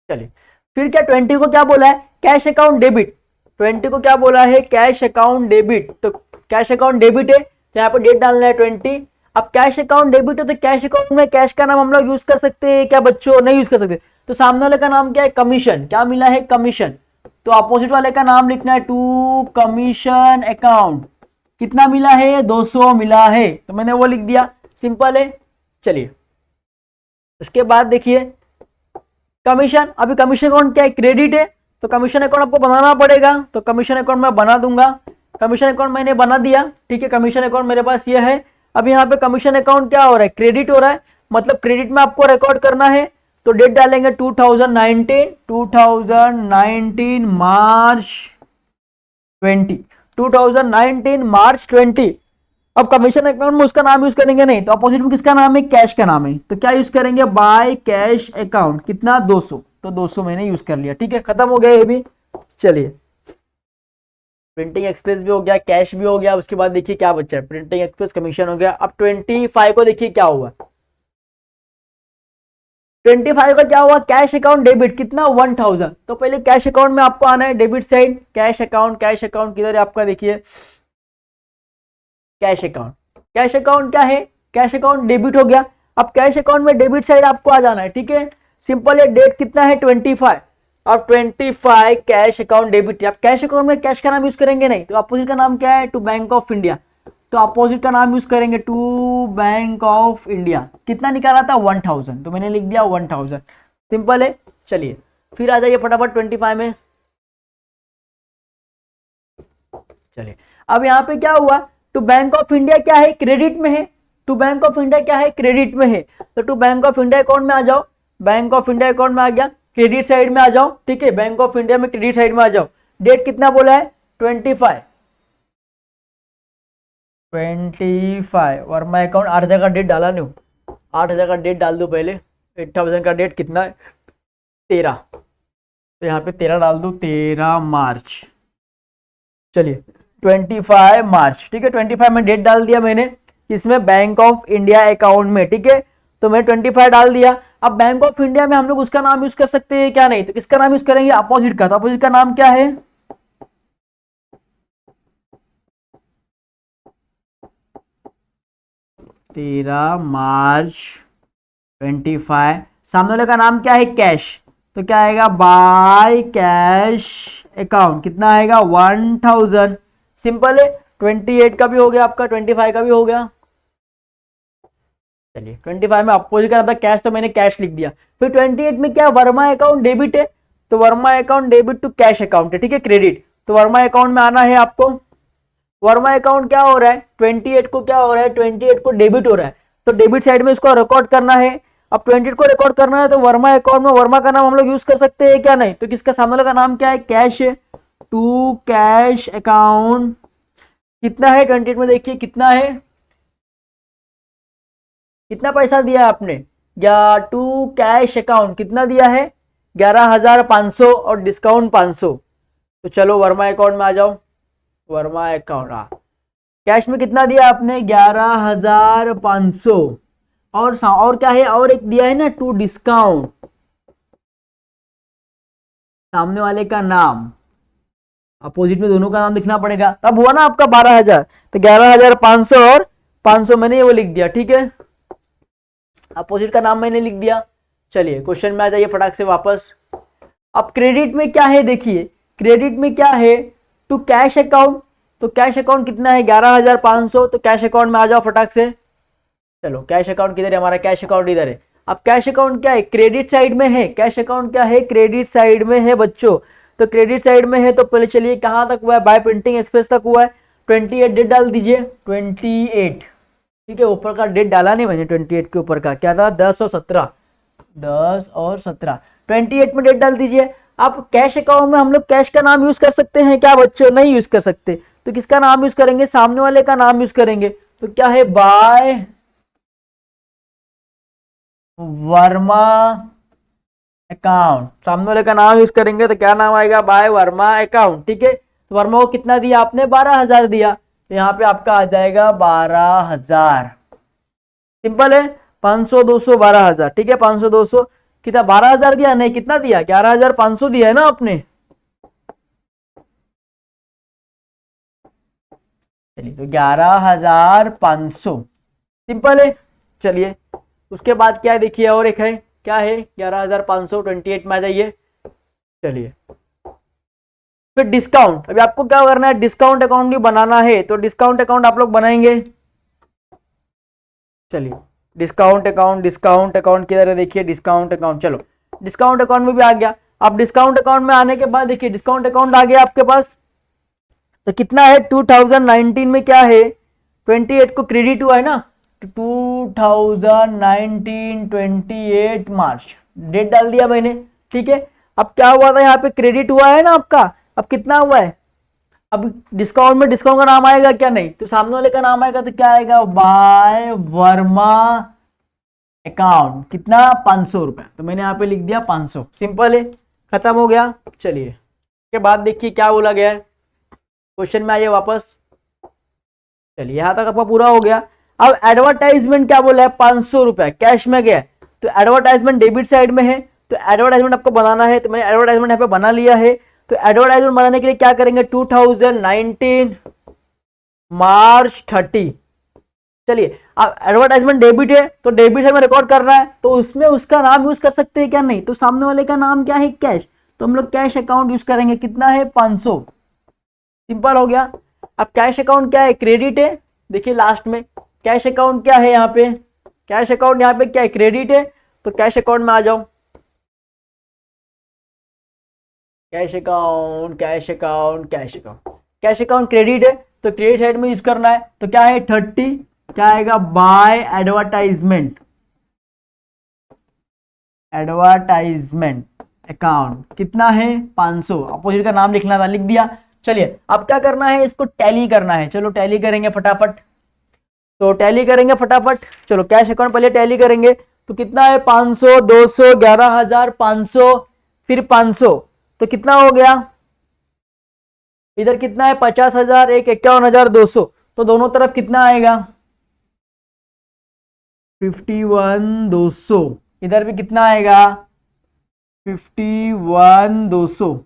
चलिए फिर क्या 20 को क्या बोला है, कैश अकाउंट डेबिट। 20 को क्या बोला है, कैश अकाउंट डेबिट। तो कैश अकाउंट डेबिट है तो यहाँ पे डेट डालना है 20। अब कैश अकाउंट डेबिट है तो कैश अकाउंट में कैश का नाम हम लोग यूज कर सकते हैं क्या बच्चों, नहीं यूज कर सकते। तो सामने वाले का नाम क्या है, कमीशन। क्या मिला है, कमीशन। तो अपोजिट वाले का नाम लिखना है, टू कमीशन अकाउंट। कितना मिला है, 200 मिला है। तो मैंने वो लिख दिया, सिंपल है। चलिए इसके बाद देखिए कमीशन। अभी कमीशन अकाउंट क्या है, क्रेडिट है। तो कमीशन अकाउंट आपको बनाना पड़ेगा। तो कमीशन अकाउंट मैं बना दूंगा। कमीशन अकाउंट मैंने बना दिया, ठीक है। कमीशन अकाउंट मेरे पास ये है। अब यहाँ पे कमीशन अकाउंट क्या हो रहा है, क्रेडिट हो रहा है, मतलब क्रेडिट में आपको रिकॉर्ड करना है। तो डेट डालेंगे 2019 मार्च 20, 2019 मार्च 20। अब कमीशन अकाउंट में उसका नाम यूज करेंगे नहीं, तो अपोजिट में किसका नाम है, कैश का नाम है। तो क्या यूज करेंगे, बाय कैश अकाउंट। कितना, 200। तो 200 मैंने यूज कर लिया, ठीक है, खत्म हो गया ये भी। चलिए प्रिंटिंग एक्सप्रेस भी हो गया, कैश भी हो गया। उसके बाद देखिए क्या बचा है, प्रिंटिंग एक्सप्रेस, कमीशन हो गया। अब 25 को देखिए क्या हुआ, 25 का क्या हुआ, कैश अकाउंट डेबिट। कितना, 1000। तो पहले कैश अकाउंट में आपको आना है, debit side, cash account. Cash account किधर है आपका, देखिए कैश अकाउंट। कैश अकाउंट क्या है, कैश अकाउंट डेबिट हो गया। अब कैश अकाउंट में डेबिट साइड आपको आ जाना है, ठीक है, सिंपल है। डेट कितना है, 25। अब 25 कैश अकाउंट डेबिट। अब कैश अकाउंट में कैश का नाम यूज करेंगे नहीं, तो अपोजिट का नाम क्या है, टू बैंक ऑफ इंडिया। तो अपोजिट का नाम यूज करेंगे, टू बैंक ऑफ इंडिया। कितना निकाला था, 1000। तो मैंने लिख दिया 1000, सिंपल है। चलिए फिर आ जाइए फटाफट 25 में। चलिए अब यहाँ पे क्या हुआ, टू बैंक ऑफ इंडिया क्या है, क्रेडिट में है। टू बैंक ऑफ इंडिया क्या है, क्रेडिट में है। तो to bank of India account में आ जाओ। बैंक ऑफ इंडिया अकाउंट में आ गया, क्रेडिट साइड में आ जाओ, ठीक है। बैंक ऑफ इंडिया में क्रेडिट साइड में आ जाओ। डेट कितना बोला है, 25। वर्मा अकाउंट 8000 का डेट डाला नहीं, 8000 का डेट डाल दो पहले। 8000 का डेट कितना है, 13। तो यहाँ पे 13 डाल दो, 13 मार्च। चलिए 25 मार्च, ठीक है। 25 में डेट डाल दिया मैंने, इसमें बैंक ऑफ इंडिया अकाउंट में, ठीक है। तो मैं 25 डाल दिया। अब बैंक ऑफ इंडिया में हम लोग उसका नाम यूज कर सकते हैं क्या, नहीं। तो किसका नाम यूज करेंगे, अपोजिट का। तो अपोजिट का नाम क्या है, 13 मार्च 25। सामने वाले का नाम क्या है, कैश। तो क्या आएगा, बाय कैश अकाउंट। कितना आएगा, 1000। सिंपल है। 28 का भी हो गया आपका, 25 का भी हो गया। चलिए 25 में अपोजिट का कैश, तो मैंने कैश लिख दिया। फिर 28 में क्या, वर्मा अकाउंट डेबिट है। तो Verma account debit to cash account है, ठीक है, क्रेडिट। तो वर्मा अकाउंट में आना है आपको। वर्मा अकाउंट क्या हो रहा है, 28 को क्या हो रहा है, 28 को डेबिट हो रहा है। तो डेबिट साइड में इसको रिकॉर्ड करना है। अब 28 को रिकॉर्ड करना है, तो वर्मा अकाउंट में वर्मा का नाम हम लोग यूज कर सकते हैं क्या, नहीं। तो किसका सामने वाला का नाम क्या है, कैश है। To cash account. कितना है 28 में, देखिए कितना है, कितना पैसा दिया है आपने, या टू कैश अकाउंट कितना दिया है, 11500 और डिस्काउंट 500। तो चलो वर्मा अकाउंट में आ जाओ। वर्मा अकाउंट, हाँ, कैश में कितना दिया आपने, 11500। और क्या है, और एक दिया है ना, टू डिस्काउंट। सामने वाले का नाम, अपोजिट में दोनों का नाम लिखना पड़ेगा, तब हुआ ना आपका 12000। तो 11500 और 500 मैंने वो लिख दिया, ठीक है। अपोजिट का नाम मैंने लिख दिया। चलिए क्वेश्चन में आ जाइए फटाक से वापस। अब क्रेडिट में क्या है, देखिए क्रेडिट में क्या है, टू कैश अकाउंट। तो कैश अकाउंट कितना है, 11500। तो कैश अकाउंट में आ जाओ फटाक से। चलो कैश अकाउंट किधर है हमारा, कैश अकाउंट इधर है। अब कैश अकाउंट क्या है, क्रेडिट साइड में है। कैश अकाउंट क्या है, क्रेडिट साइड में है बच्चों। तो क्रेडिट साइड में है, तो पहले चलिए कहाँ तक हुआ है, बाय प्रिंटिंग एक्सप्रेस तक हुआ है। 28 डेट डाल दीजिए, 28, ठीक है। ऊपर का डेट डाला नहीं मैंने, 28 के ऊपर का क्या था, 10 और 17, 10 और 17। 28 में डेट डाल दीजिए। अब कैश अकाउंट में हम लोग कैश का नाम यूज कर सकते हैं क्या बच्चों, नहीं यूज कर सकते। तो किसका नाम यूज करेंगे, सामने वाले का नाम यूज करेंगे। तो क्या है, बाय वर्मा अकाउंट, सामने वाले का नाम यूज करेंगे तो क्या नाम आएगा, बाय वर्मा अकाउंट। ठीक है, तो वर्मा को कितना दिया आपने, 12,000 दिया, तो यहाँ पे आपका आ जाएगा 12,000। सिंपल है, 500 200 12,000। ठीक है, 500 200 कितना, 12,000 दिया, नहीं कितना दिया, 11,500 दिया है ना आपने। चलिए, तो 11,500 सिंपल है। चलिए, उसके बाद क्या है देखिए, और एक है, क्या है, 11,500 28 में आ जाइए। चलिए, फिर डिस्काउंट, अभी आपको क्या करना है, डिस्काउंट अकाउंट भी बनाना है, तो डिस्काउंट अकाउंट आप लोग बनाएंगे। चलिए, डिस्काउंट अकाउंट किधर है, देखिए डिस्काउंट अकाउंट, चलो डिस्काउंट अकाउंट में भी आ गया। अब डिस्काउंट अकाउंट में आने के बाद देखिए, डिस्काउंट अकाउंट आ गया आपके पास, तो कितना है, 2019 में क्या है, 28 को क्रेडिट हुआ है ना, 2019 28 मार्च डेट डाल दिया मैंने। ठीक है, अब क्या हुआ था, यहाँ पे क्रेडिट हुआ है ना आपका, अब कितना हुआ है, अब डिस्काउंट में डिस्काउंट का नाम आएगा क्या, नहीं, तो सामने वाले का नाम आएगा, तो क्या आएगा, बाय वर्मा अकाउंट, कितना, 500 रुपए, तो मैंने यहाँ पे लिख दिया 500। सिंपल है, खत्म हो गया। चलिए, के बाद देखिए क्या बोला गया है, क्वेश्चन में आइए वापस। चलिए, यहां तक आपका पूरा हो गया। अब एडवर्टाइजमेंट क्या बोला है, 500 रुपए कैश में गया, तो एडवर्टाइजमेंट डेबिट साइड में है, तो एडवर्टाइजमेंट आपको बनाना है, तो मैंने एडवर्टाइजमेंट यहाँ पे बना लिया है। तो एडवर्टाइजमेंट बनाने के लिए क्या करेंगे, 2019 मार्च 30। चलिए, अब एडवर्टाइजमेंट डेबिट है, तो डेबिट साइड में रिकॉर्ड करना है, तो उसमें उसका नाम यूज कर सकते हैं क्या, नहीं, तो सामने वाले का नाम क्या है, कैश, तो हम लोग कैश अकाउंट यूज करेंगे, कितना है, 500। सिंपल हो गया। अब कैश अकाउंट क्या है, क्रेडिट है, देखिए लास्ट में कैश अकाउंट क्या है, यहाँ पे कैश अकाउंट यहाँ पे क्या है, क्रेडिट है, तो कैश अकाउंट में आ जाओ, cash account cash account cash account, cash account credit है, तो क्रेडिट साइड में यूज करना है, तो क्या है 30, क्या आएगा, बाय एडवर्टाइजमेंट, एडवर्टाइजमेंट अकाउंट कितना है, 500, अपोजिट का नाम लिखना था, लिख दिया। चलिए, अब क्या करना है, इसको टैली करना है, चलो टैली करेंगे फटाफट, तो टैली करेंगे फटाफट। चलो, कैश अकाउंट पहले टैली करेंगे, तो कितना है, 500 200 11,500 फिर 500, तो कितना हो गया, इधर कितना है, 50,000 एक 51,200, तो दोनों तरफ कितना आएगा, 51,200, इधर भी कितना आएगा, 51,200।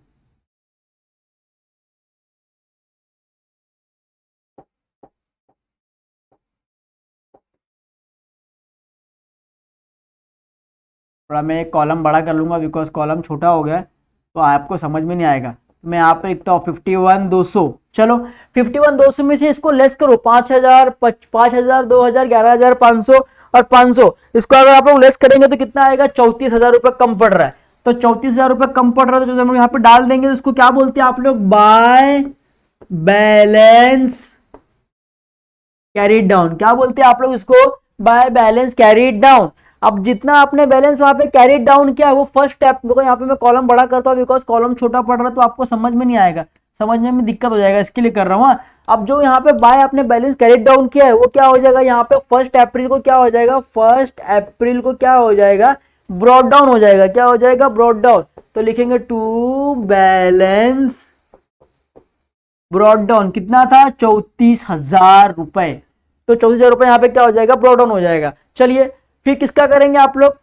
थोड़ा मैं एक कॉलम बड़ा कर लूंगा, बिकॉज कॉलम छोटा हो गया है, तो आपको समझ में नहीं आएगा, तो मैं यहाँ पे लिखता हूँ 51,200। चलो, 51,200 में से इसको लेस करो, 5,000 5,000 2,000 11,500 और 500, इसको अगर आप लोग लेस करेंगे तो कितना आएगा, 34,000 रुपये कम पड़ रहा है, तो 34,000 रुपये कम पड़ रहा है, तो हम यहाँ पे डाल देंगे, तो इसको क्या बोलते हैं आप लोग, बाय बैलेंस कैरीड डाउन, क्या बोलते हैं आप लोग इसको, बाय बैलेंस कैरीड डाउन। अब जितना आपने बैलेंस वहां पे कैरीड डाउन किया है, वो फर्स्ट स्टेप, देखो यहाँ पे मैं कॉलम बड़ा करता हूँ, बिकॉज कॉलम छोटा पड़ रहा है, तो आपको समझ में नहीं आएगा, समझने में दिक्कत हो जाएगा, इसके लिए कर रहा हूँ। अब जो यहाँ पे बाय आपने बैलेंस कैरीड डाउन किया है, वो क्या हो जाएगा, यहाँ पे 1 अप्रैल को क्या हो जाएगा, 1 अप्रैल को क्या हो जाएगा, ब्रॉड डाउन हो जाएगा, क्या हो जाएगा, ब्रॉड डाउन, तो लिखेंगे टू बैलेंस ब्रॉड डाउन, कितना था, 34,000 रुपए, तो 34,000 रुपए यहाँ पे क्या हो जाएगा, ब्रॉड डाउन हो जाएगा। चलिए, फिर किसका करेंगे आप लोग,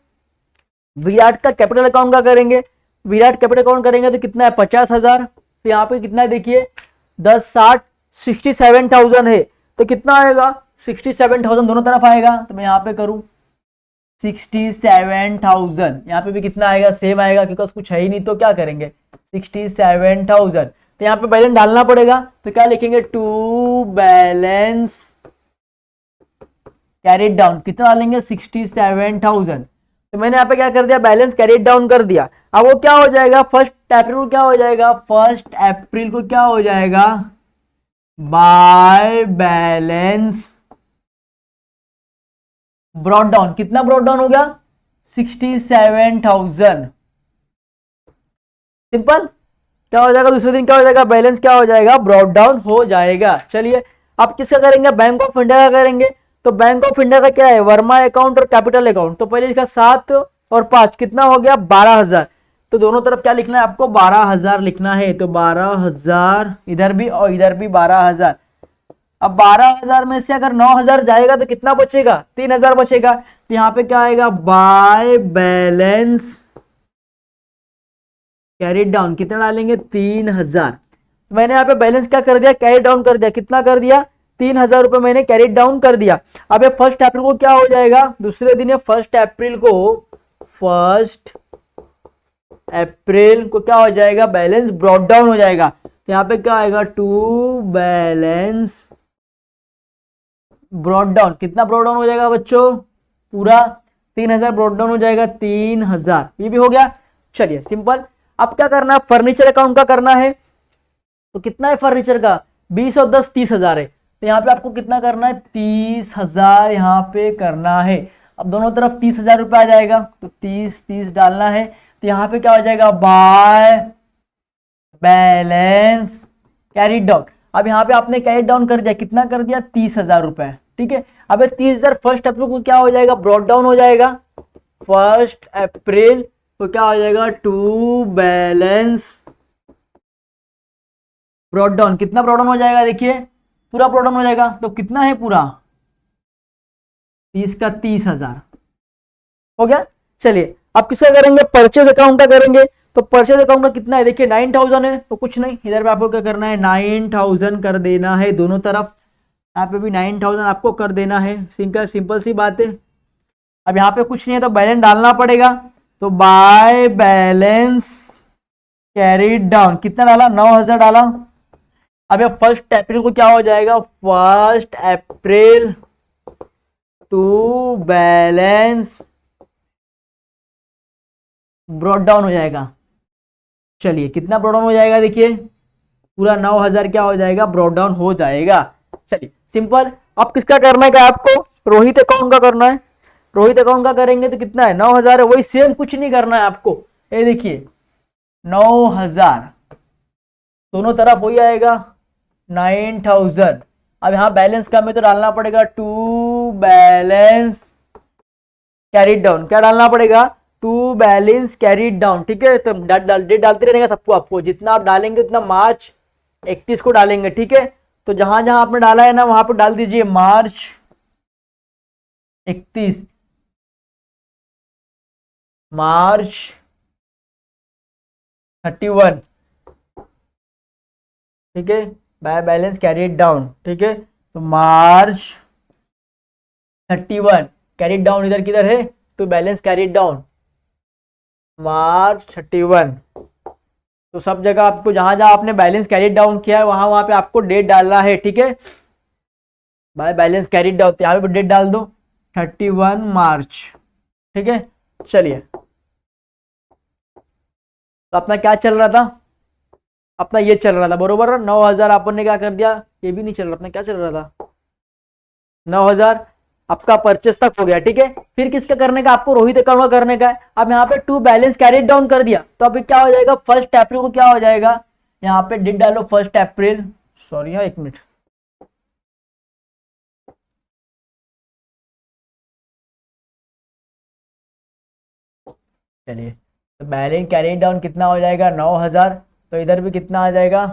विराट का कैपिटल अकाउंट का करेंगे, विराट कैपिटल अकाउंट करेंगे तो कितना है, 50,000, फिर यहाँ पे कितना है देखिए, 10 60 67,000 है, तो कितना आएगा, 67,000 दोनों तरफ आएगा, तो मैं यहाँ पे करूँ 67,000, यहाँ पे भी कितना आएगा, सेम आएगा, क्योंकि कुछ है ही नहीं, तो क्या करेंगे 67,000, तो यहाँ पे बैलेंस डालना पड़ेगा, तो क्या लिखेंगे, टू बैलेंस कैरीड डाउन, कितना डालेंगे, 67,000, तो मैंने यहाँ पे क्या कर दिया, बैलेंस कैरीड डाउन कर दिया। अब वो क्या हो जाएगा, 1 अप्रैल को क्या हो जाएगा, 1 अप्रैल को क्या हो जाएगा, बाय बैलेंस ब्रॉड डाउन, कितना ब्रॉड डाउन हो गया, 67,000। सिंपल, क्या हो जाएगा, दूसरे दिन क्या हो जाएगा, बैलेंस क्या हो जाएगा, ब्रॉड डाउन हो जाएगा। चलिए, अब किसका करेंगे, बैंक ऑफ इंडिया का करेंगे, तो बैंक ऑफ इंडिया का क्या है, वर्मा अकाउंट और कैपिटल अकाउंट। तो पहले लिखा 7 और 5 कितना हो गया 12,000। तो दोनों तरफ क्या लिखना है आपको 12,000 लिखना है। तो 12,000 इधर भी और इधर भी 12,000। अब 12,000 में से अगर 9,000 जाएगा तो कितना बचेगा 3,000 बचेगा। तो यहाँ पे क्या आएगा बाय बैलेंस कैरी डाउन कितना डालेंगे 3,000। मैंने यहाँ पे बैलेंस क्या कर दिया कैरी डाउन कर दिया। कितना कर दिया 3,000 रुपए मैंने कैरी डाउन कर दिया। अब ये 1 अप्रैल को क्या हो जाएगा दूसरे दिन 1 अप्रैल को 1 अप्रैल को क्या हो जाएगा बैलेंस ब्रॉट डाउन हो जाएगा। तो यहाँ पे क्या आएगा टू बैलेंस ब्रॉट डाउन। कितना ब्रॉट डाउन हो जाएगा बच्चों पूरा 3,000 ब्रॉट डाउन हो जाएगा 3,000। ये भी हो गया। चलिए सिंपल। अब क्या करना है फर्नीचर अकाउंट का करना है। तो कितना है फर्नीचर का 20 और 10 30,000 है। तो यहाँ पे आपको कितना करना है 30,000 यहाँ पे करना है। अब दोनों तरफ 30,000 रुपये आ जाएगा तो 30 डालना है। तो यहाँ पे क्या हो जाएगा बाय बैलेंस कैरी डाउन। अब यहाँ पे आपने कैरी डाउन कर दिया कितना कर दिया 30,000 रुपए। ठीक है। अब 30,000 1 अप्रैल को क्या हो जाएगा ब्रॉट डाउन हो जाएगा। 1 अप्रैल को क्या हो जाएगा टू बैलेंस ब्रॉट डाउन। कितना ब्रॉट डाउन हो जाएगा देखिए पूरा ब्रॉट डाउन हो जाएगा। तो कितना है पूरा 30 का 30,000 हो गया। चलिए अब किसका करेंगे परचेज अकाउंट का करेंगे। तो परचेज अकाउंट का कितना है देखिए 9,000 है। तो कुछ नहीं इधर पे आपको क्या करना है 9,000 कर देना है दोनों तरफ। यहाँ पे भी 9,000 आपको कर देना है। सिंपल सी बात है। अब यहाँ पे कुछ नहीं है तो बैलेंस डालना पड़ेगा। तो बाय बैलेंस कैरीड डाउन कितना डाला 9,000 डाला। अब 1 अप्रैल को क्या हो जाएगा 1 अप्रैल टू बैलेंस ब्रॉट डाउन हो जाएगा। चलिए कितना ब्रॉट डाउन हो जाएगा देखिए पूरा 9,000 क्या हो जाएगा ब्रॉट डाउन हो जाएगा। चलिए सिंपल। अब किसका करना है आपको रोहित अकाउंट का करना है। रोहित अकाउंट का करेंगे तो कितना है 9,000 है। वही सेम कुछ नहीं करना है आपको। ये देखिए 9,000 दोनों तरफ हो जाएगा 9,000। अब यहाँ बैलेंस कम है तो डालना पड़ेगा टू बैलेंस कैरीड डाउन। क्या डालना पड़ेगा टू बैलेंस कैरीड डाउन। ठीक है। तो डेट डालते रहेगा सबको। आपको जितना आप डालेंगे उतना मार्च 31 को डालेंगे। ठीक है। तो जहां जहां आपने डाला है ना वहां पर डाल दीजिए मार्च 31 मार्च 31। ठीक है। By balance carried down. ठीक है। तो मार्च 31 कैरीड डाउन इधर किधर है टू बैलेंस कैरीड डाउन मार्च 31। तो सब जगह आपको जहां जहां आपने बैलेंस कैरीड डाउन किया है वहां वहां पे आपको डेट डालना है। ठीक है। बाय बैलेंस कैरीड डाउन यहाँ पे डेट डाल दो 31 मार्च। ठीक है। चलिए तो अपना क्या चल रहा था अपना ये चल रहा था बरोबर 9,000 आपने क्या कर दिया ये भी नहीं चल रहा अपना क्या चल रहा था 9,000 आपका परचेस तक हो गया। ठीक है। फिर किसका करने का आपको रोहित अकाउंट का करने का है। अब यहाँ पे टू बैलेंस कैरी डाउन कर दिया तो अभी क्या हो जाएगा 1 अप्रैल को क्या हो जाएगा यहाँ पे डेट डालो 1 अप्रैल। सॉरी हाँ 1 मिनट। चलिए तो बैलेंस कैरी डाउन कितना हो जाएगा 9,000। तो इधर भी कितना आ जाएगा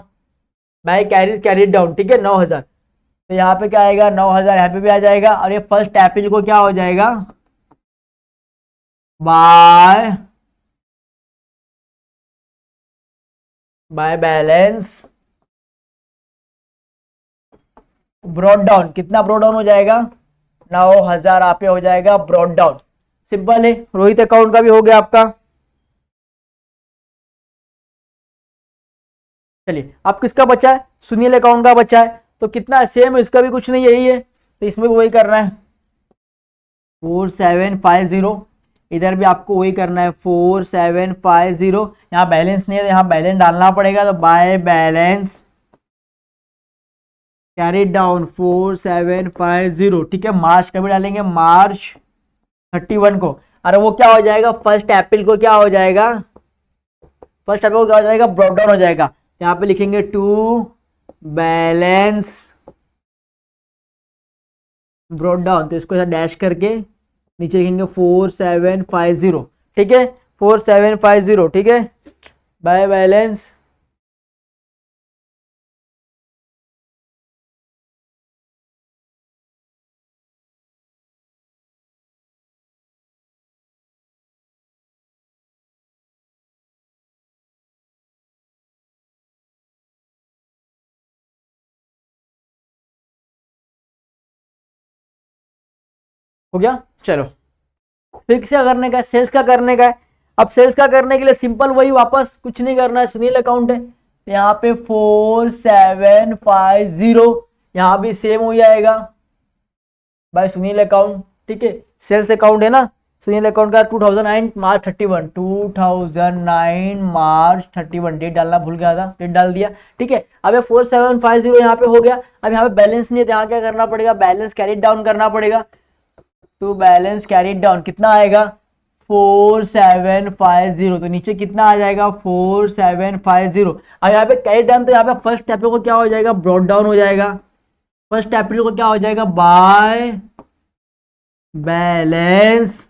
बाय कैरी डाउन। ठीक है 9,000। तो यहाँ पे क्या आएगा 9,000 यहाँ पे भी आ जाएगा। और ये 1 अप्रैल को क्या हो जाएगा बाय बैलेंस ब्रॉट डाउन। कितना ब्रॉट डाउन हो जाएगा 9,000 आप पे हो जाएगा ब्रॉट डाउन। सिंपल है। रोहित अकाउंट का भी हो गया आपका। चलिए अब किसका बचा है सुनील अकाउंट का बचा है। तो कितना सेम है इसका भी कुछ नहीं यही है। तो इसमें भी वही करना है 4750। इधर भी आपको वही करना है 4750। यहाँ बैलेंस नहीं है तो यहाँ बैलेंस डालना पड़ेगा। तो बाय बैलेंस कैरी डाउन 4750। ठीक है। मार्च का भी डालेंगे मार्च 31 को। अरे वो क्या हो जाएगा 1 अप्रैल को क्या हो जाएगा 1 अप्रैल को क्या हो जाएगा ब्रॉट डाउन हो जाएगा। यहाँ पे लिखेंगे टू बैलेंस ब्रॉड डाउन, तो इसको ऐसा डैश करके नीचे लिखेंगे 4750, ठीक है, 4750, ठीक है, बाय बैलेंस हो गया। चलो फिर क्या करने का है, सेल्स का करने का है। अब सेल्स का करने के लिए सिंपल वही वापस कुछ नहीं करना है, सुनील अकाउंट है, यहाँ पे 4750, यहाँ भी सेम हो जाएगा भाई सुनील अकाउंट, ठीक है, सेल्स अकाउंट है ना, सुनील अकाउंट का 2009 मार्च 31, 2009 मार्च 31, डेट डालना भूल गया था, डेट डाल दिया, ठीक है। अब ये 4750 यहाँ पे हो गया। अब यहाँ पे बैलेंस नहीं है, यहाँ क्या करना पड़ेगा, बैलेंस कैरी डाउन करना पड़ेगा। टू बैलेंस कैरीड डाउन कितना आएगा 4750, तो नीचे कितना आ जाएगा 4750। अब यहाँ पे कैरीड डाउन, तो यहाँ पे फर्स्ट अप्रैल को क्या हो जाएगा, ब्रॉड डाउन हो जाएगा। फर्स्ट अप्रैल को क्या हो जाएगा, बाय बैलेंस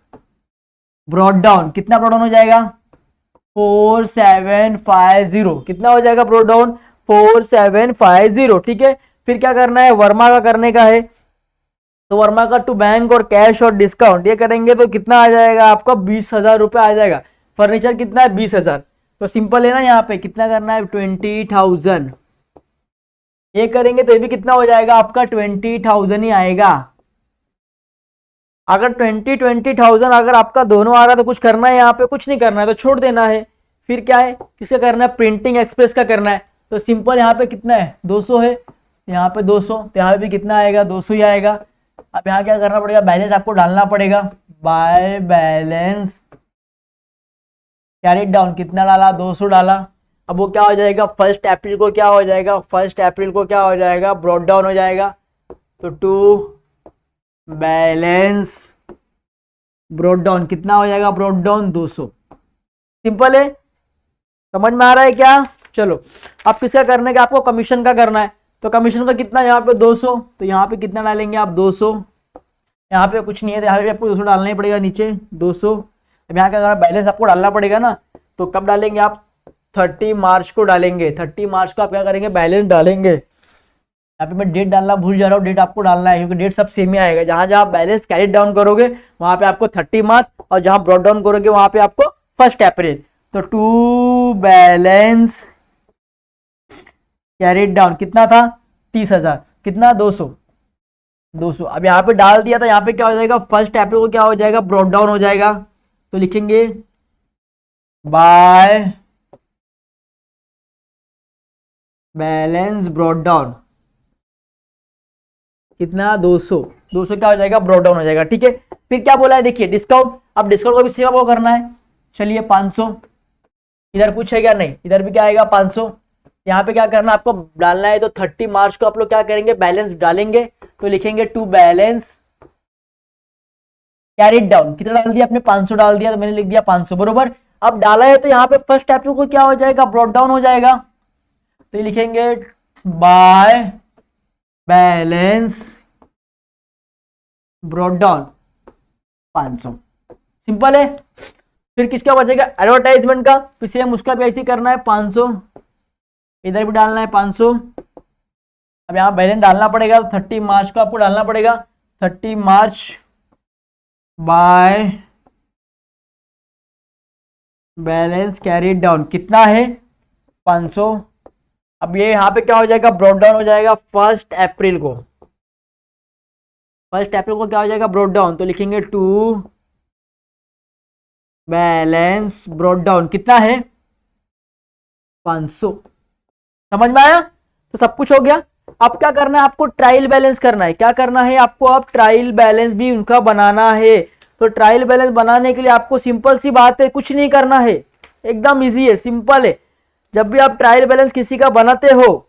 ब्रॉड डाउन, कितना ब्रॉड डाउन हो जाएगा 4750, कितना हो जाएगा ब्रॉड डाउन 4750, ठीक है। फिर क्या करना है, वर्मा का करने का है, तो वर्मा का टू बैंक और कैश और डिस्काउंट ये करेंगे तो कितना आ जाएगा आपका 20,000 रुपये आ जाएगा। फर्नीचर कितना है 20,000, तो सिंपल है ना, यहाँ पे कितना करना है 20,000, ये करेंगे तो ये भी कितना हो जाएगा आपका 20,000 ही आएगा। अगर 20,000 अगर आपका दोनों आ रहा है तो कुछ करना है, यहाँ पे कुछ नहीं करना है तो छोड़ देना है। फिर क्या है, किसका करना है, प्रिंटिंग एक्सप्रेस का करना है, तो सिंपल यहाँ पे कितना है 200 है, यहाँ पे 200, तो यहाँ पे भी कितना आएगा 200 ही आएगा। अब यहाँ क्या करना पड़ेगा, बैलेंस आपको डालना पड़ेगा, बाय बैलेंस कैरीड डाउन, कितना डाला 200 डाला। अब वो क्या हो जाएगा, फर्स्ट अप्रैल को क्या हो जाएगा, फर्स्ट अप्रैल को क्या हो जाएगा, ब्रॉड डाउन हो जाएगा। तो टू बैलेंस ब्रॉड डाउन कितना हो जाएगा, ब्रॉड डाउन 200, सिंपल है, समझ में आ रहा है क्या। चलो अब किसका करने का, आपको कमीशन का करना है, तो कमीशन का कितना यहाँ पे 200, तो यहाँ पे कितना डालेंगे आप 200, यहाँ पे कुछ नहीं है तो यहाँ पे आपको 200 डालना ही पड़ेगा नीचे 200। अब यहाँ का बैलेंस आपको डालना पड़ेगा ना, तो कब डालेंगे आप 30 मार्च को डालेंगे, 30 मार्च को आप क्या करेंगे बैलेंस डालेंगे। यहाँ पे मैं डेट डालना भूल जा रहा हूँ, डेट आपको डालना है क्योंकि डेट सब सेम ही आएगा, जहाँ जहाँ बैलेंस कैरी डाउन करोगे वहाँ पे आपको 30 मार्च और जहाँ ब्रॉड डाउन करोगे वहाँ पे आपको 1 अप्रैल। तो टू बैलेंस कैरीड डाउन कितना था 30,000, कितना 200। अब यहाँ पे डाल दिया था, यहाँ पे क्या हो जाएगा 1 अप्रैल को क्या हो जाएगा ब्रॉड डाउन हो जाएगा, तो लिखेंगे बाय बैलेंस ब्रॉड डाउन कितना 200 क्या हो जाएगा ब्रॉड डाउन हो जाएगा, ठीक है। फिर क्या बोला है देखिए डिस्काउंट, अब डिस्काउंट को भी सेम आपको करना है, चलिए 500, इधर पूछे क्या नहीं, इधर भी क्या आएगा 500। यहाँ पे क्या करना आपको डालना है, तो 30 मार्च को आप लोग क्या करेंगे बैलेंस डालेंगे, तो लिखेंगे टू बैलेंस कैरीड डाउन, कितना डाल दिया आपने 500 डाल दिया, तो मैंने लिख दिया 500 बरोबर। अब डाला है तो यहाँ पे 1 अप्रैल को क्या हो जाएगा ब्रॉड डाउन हो जाएगा, तो लिखेंगे by balance brought down 500, simple है। फिर किसका बचेगा एडवर्टाइजमेंट का, फिर सेम उसका भी ऐसे करना है 500, इधर भी डालना है 500। अब यहाँ बैलेंस डालना पड़ेगा, 30 मार्च को आपको डालना पड़ेगा, 30 मार्च बाय बैलेंस कैरीड डाउन कितना है 500। अब ये यहाँ पे क्या हो जाएगा ब्रॉड डाउन हो जाएगा 1 अप्रैल को, 1 अप्रैल को क्या हो जाएगा ब्रॉड डाउन, तो लिखेंगे टू बैलेंस ब्रॉड डाउन कितना है 500, समझ में आया। तो सब कुछ हो गया। अब क्या करना है आपको ट्रायल बैलेंस करना है, क्या करना है आपको, अब ट्रायल बैलेंस भी उनका बनाना है। तो ट्रायल बैलेंस बनाने के लिए आपको सिंपल सी बात है, कुछ नहीं करना है, एकदम इजी है, सिंपल है। जब भी आप ट्रायल बैलेंस किसी का बनाते हो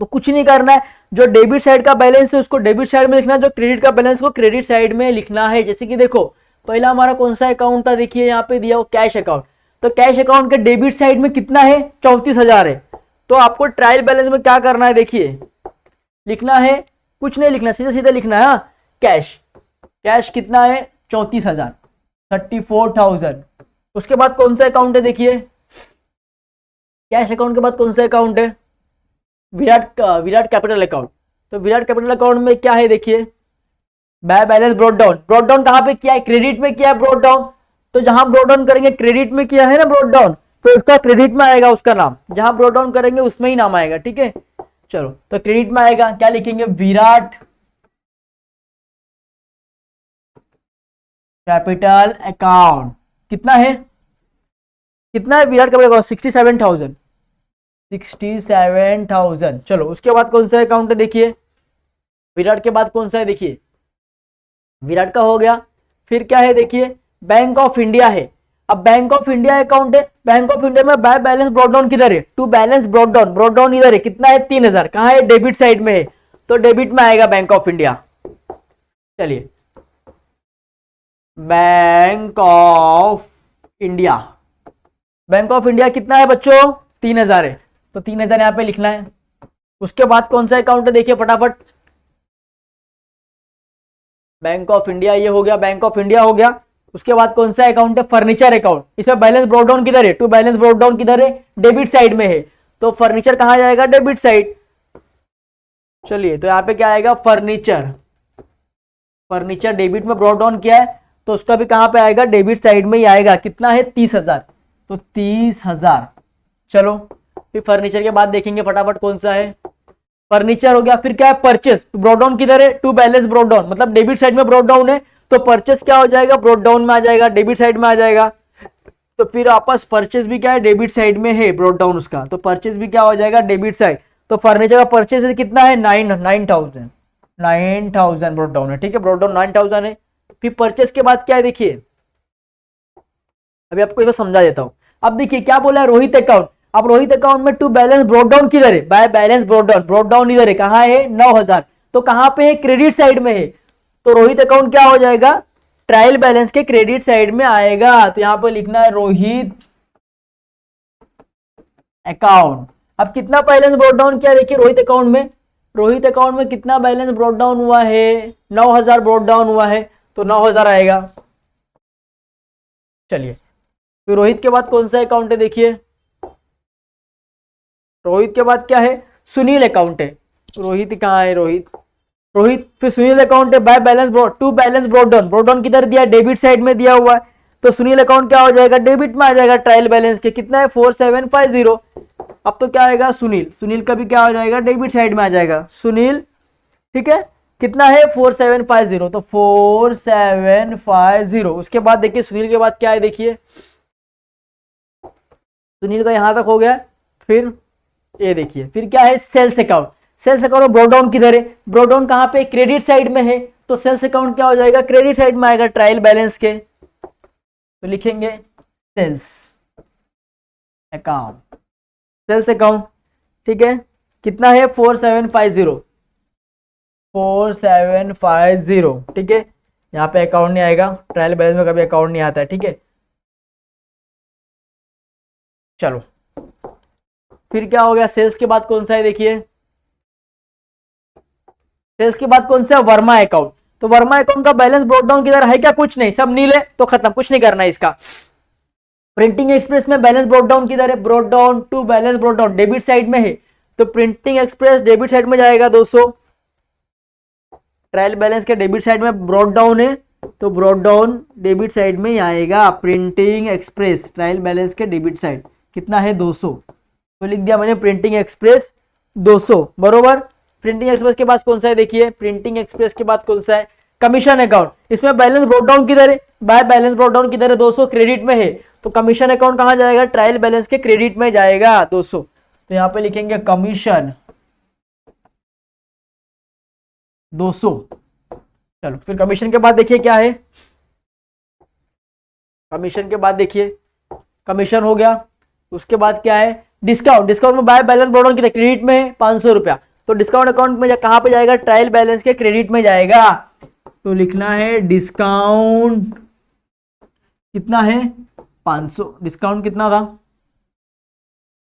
तो कुछ नहीं करना है, जो डेबिट साइड का बैलेंस है उसको डेबिट साइड में लिखना है, जो क्रेडिट का बैलेंस को क्रेडिट साइड में लिखना है। जैसे कि देखो पहला हमारा कौन सा अकाउंट था, देखिए यहाँ पे दिया वो कैश अकाउंट, तो कैश अकाउंट के डेबिट साइड में कितना है 34,000 है। तो आपको ट्रायल बैलेंस में क्या करना है, देखिए लिखना है, कुछ नहीं लिखना, सीधा सीधा लिखना है। कैश, कैश कितना है 34,000, 34,000। उसके बाद कौन सा अकाउंट है देखिए, कैश अकाउंट के बाद कौन सा अकाउंट है, विराट कैपिटल अकाउंट। तो विराट कैपिटल अकाउंट में क्या है देखिए, bye balance brought down, brought down कहां पे किया है, क्रेडिट में किया है ब्रॉट डाउन। तो जहां ब्रॉट डाउन करेंगे क्रेडिट में किया है ना ब्रॉट डाउन, तो उसका क्रेडिट में आएगा उसका नाम, जहां ब्रॉट डाउन करेंगे उसमें ही नाम आएगा, ठीक है। चलो तो क्रेडिट में आएगा, क्या लिखेंगे, विराट कैपिटल अकाउंट। कितना है, कितना है विराट कैपिटल अकाउंट, 67,000, 67,000। चलो उसके बाद कौन सा अकाउंट है देखिए, विराट के बाद कौन सा है देखिए, विराट का हो गया। फिर क्या है देखिए, बैंक ऑफ इंडिया है। अब बैंक ऑफ इंडिया अकाउंट है, बैंक ऑफ इंडिया में बाय बैलेंस ब्रॉट डाउन किधर है, to balance brought down, brought down इधर है, कितना है 3,000, कहां है, डेबिट साइड में है, तो डेबिट में आएगा बैंक ऑफ इंडिया। चलिए bank of India, bank of India कितना है बच्चों, 3,000 है, तो 3,000 यहां पे लिखना है। उसके बाद कौन सा अकाउंट है देखिए फटाफट, बैंक ऑफ इंडिया ये हो गया, बैंक ऑफ इंडिया हो गया। उसके बाद कौन सा अकाउंट है, फर्नीचर अकाउंट। इसमें बैलेंस ब्रॉट डाउन किधर है, टू बैलेंस ब्रॉट डाउन किधर है, डेबिट साइड में है, तो फर्नीचर कहां जाएगा, डेबिट साइड। चलिए तो यहाँ पे क्या आएगा, फर्नीचर, फर्नीचर डेबिट में ब्रॉट डाउन किया है, तो उसका भी कहां पे आएगा, डेबिट साइड में ही आएगा। कितना है 30,000, तो 30,000। चलो फिर फर्नीचर के बाद देखेंगे फटाफट कौन सा है, फर्नीचर हो गया। फिर क्या है, परचेस, ब्रॉट डाउन किधर है, टू बैलेंस ब्रॉट डाउन, मतलब डेबिट साइड में ब्रॉट डाउन है, तो परचेस क्या हो जाएगा, ब्रॉट डाउन में आ जाएगा, डेबिट साइड में आ जाएगा। तो फिर आपस परचेस भी क्या है, डेबिट साइड में है ब्रॉट डाउन उसका, तो परचेस भी क्या हो जाएगा, डेबिट साइड। तो फर्नीचर का परचेस कितना है, 9,000, 9,000 ब्रॉट डाउन है, ठीक है, ब्रॉट डाउन 9,000 है। फिर परचेस के बाद क्या है देखिए, अभी आपको ये समझा देता हूं। अब देखिए क्या बोला है, रोहित अकाउंट। अब रोहित अकाउंट में टू बैलेंस ब्रॉट डाउन किधर है, by balance brought down, brought down इधर है, कहां है 9,000, तो कहां पे है, क्रेडिट साइड में है। तो रोहित अकाउंट क्या हो जाएगा, ट्रायल बैलेंस के क्रेडिट साइड में आएगा, तो यहां पर लिखना है रोहित अकाउंट। अब कितना बैलेंस ब्रॉट डाउन किया देखिए रोहित अकाउंट में, रोहित अकाउंट में कितना बैलेंस ब्रॉट डाउन हुआ है, 9,000 ब्रॉट डाउन हुआ है, तो 9,000 आएगा। चलिए फिर रोहित के बाद कौन सा अकाउंट है देखिए, रोहित के बाद क्या है, सुनील अकाउंट है। रोहित कहाँ है, रोहित, रोहित फिर सुनील अकाउंट है, by balance brought, to balance brought down, brought down किधर दिया, डेबिट साइड में दिया हुआ है, तो सुनील अकाउंट क्या हो जाएगा, डेबिट में आ जाएगा, ट्रायल बैलेंस के कितना है 4750। अब तो क्या आएगा, सुनील, सुनील का भी क्या हो जाएगा, डेबिट साइड में आ जाएगा सुनील, ठीक है। कितना है 4750, तो 4750। उसके बाद देखिए सुनील के बाद क्या है देखिए, सुनील का यहां तक हो गया। फिर ये देखिए फिर क्या है, सेल्स अकाउंट, सेल्स अकाउंट में ब्रॉट डाउन किधर है, ब्रॉट डाउन कहां पे, क्रेडिट साइड में है, तो सेल्स अकाउंट क्या हो जाएगा, क्रेडिट साइड में आएगा, ट्रायल बैलेंस के, तो लिखेंगे सेल्स अकाउंट, सेल्स अकाउंट, ठीक है। कितना है 4750, 4750, ठीक है। यहाँ पे अकाउंट नहीं आएगा, ट्रायल बैलेंस में कभी अकाउंट नहीं आता है, ठीक है। चलो फिर क्या हो गया, सेल्स के बाद कौन सा है देखिए, सेल्स के बाद कौन सा है, वर्मा अकाउंट। तो वर्मा अकाउंट का बैलेंस ब्रॉट डाउन किधर है क्या, कुछ नहीं, सब नील है, तो खत्म, कुछ नहीं करना है इसका। प्रिंटिंग एक्सप्रेस में बैलेंस ब्रॉट डाउन किधर है, brought down to balance brought down, debit side में है, तो प्रिंटिंग एक्सप्रेस डेबिट साइड में जाएगा 200, ट्रायल बैलेंस के डेबिट साइड में ब्रॉट डाउन है, तो ब्रॉट डाउन डेबिट साइड में ही आएगा, प्रिंटिंग एक्सप्रेस ट्रायल बैलेंस के डेबिट साइड कितना है 200, तो लिख दिया मैंने प्रिंटिंग एक्सप्रेस 200 बरोबर। प्रिंटिंग एक्सप्रेस के बाद कौन सा है देखिए, प्रिंटिंग एक्सप्रेस के बाद कौन सा है, कमीशन अकाउंट। इसमें बैलेंस ब्रॉट डाउन किधर है, बाय बैलेंस ब्रॉट डाउन किधर है, 200 क्रेडिट में है, तो कमीशन अकाउंट कहां जाएगा, ट्रायल बैलेंस के क्रेडिट में जाएगा 200, तो यहां पे लिखेंगे कमीशन 200। चलो फिर कमीशन के बाद देखिए क्या है, कमीशन के बाद देखिए कमीशन हो गया। उसके बाद क्या है, डिस्काउंट, डिस्काउंट में बाय बैलेंस ब्रॉट डाउन कितना क्रेडिट में है 500 रुपया, तो डिस्काउंट अकाउंट में कहां पे जाएगा, ट्रायल बैलेंस के क्रेडिट में जाएगा, तो लिखना है डिस्काउंट कितना है 500, डिस्काउंट कितना था,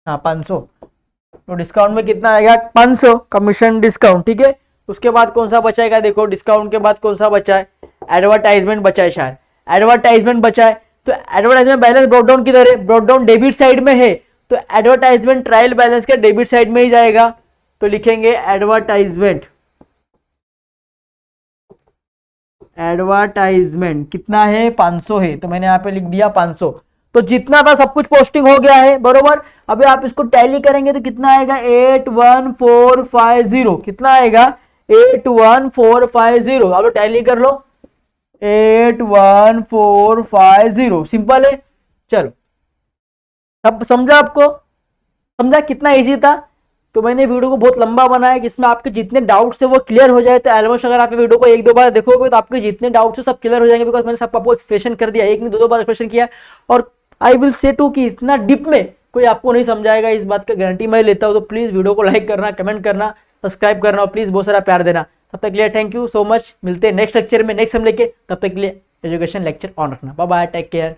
हाँ 500, तो डिस्काउंट में कितना आएगा 500, कमीशन डिस्काउंट, ठीक है। उसके बाद कौन सा बचाएगा, देखो डिस्काउंट के बाद कौन सा बचा है, एडवर्टाइजमेंट बचा है, शायद एडवर्टाइजमेंट बचा है। तो एडवर्टाइजमेंट बैलेंस ब्रॉट डाउन किधर है, ब्रॉट डाउन डेबिट साइड में है, तो एडवर्टाइजमेंट ट्रायल बैलेंस के डेबिट साइड में ही जाएगा। तो लिखेंगे एडवर्टाइजमेंट कितना है, 500 है, तो मैंने यहाँ पे लिख दिया 500। तो जितना था सब कुछ पोस्टिंग हो गया है, बरोबर। अभी आप इसको टैली करेंगे तो कितना आएगा, 81450, कितना आएगा 81450। आप टैली कर लो, 81450, सिंपल है। चलो अब समझा, आपको समझा कितना इजी था। तो मैंने वीडियो को बहुत लंबा बनाया कि इसमें आपके जितने डाउट्स है वो क्लियर हो जाए। तो ऑलमोस्ट अगर आप वीडियो को एक दो बार देखोगे तो आपके जितने डाउट्स है सब क्लियर हो जाएंगे, बिकॉज मैंने सब आपको एक्सप्लेनेशन कर दिया, एक नहीं दो बार एक्सप्लेनेशन किया। और आई विल से टू कि इतना डीप में कोई आपको नहीं समझाएगा, इस बात का गारंटी मैं लेता हूँ। तो प्लीज वीडियो को लाइक करना, कमेंट करना, सब्सक्राइब करना और प्लीज बहुत सारा प्यार देना। तब तक के लिए थैंक यू सो मच, मिलते हैं नेक्स्ट लेक्चर में नेक्स्ट हम लेके, तब तक के लिए एजुकेशन लेक्चर ऑन रखना। Bye bye, take care.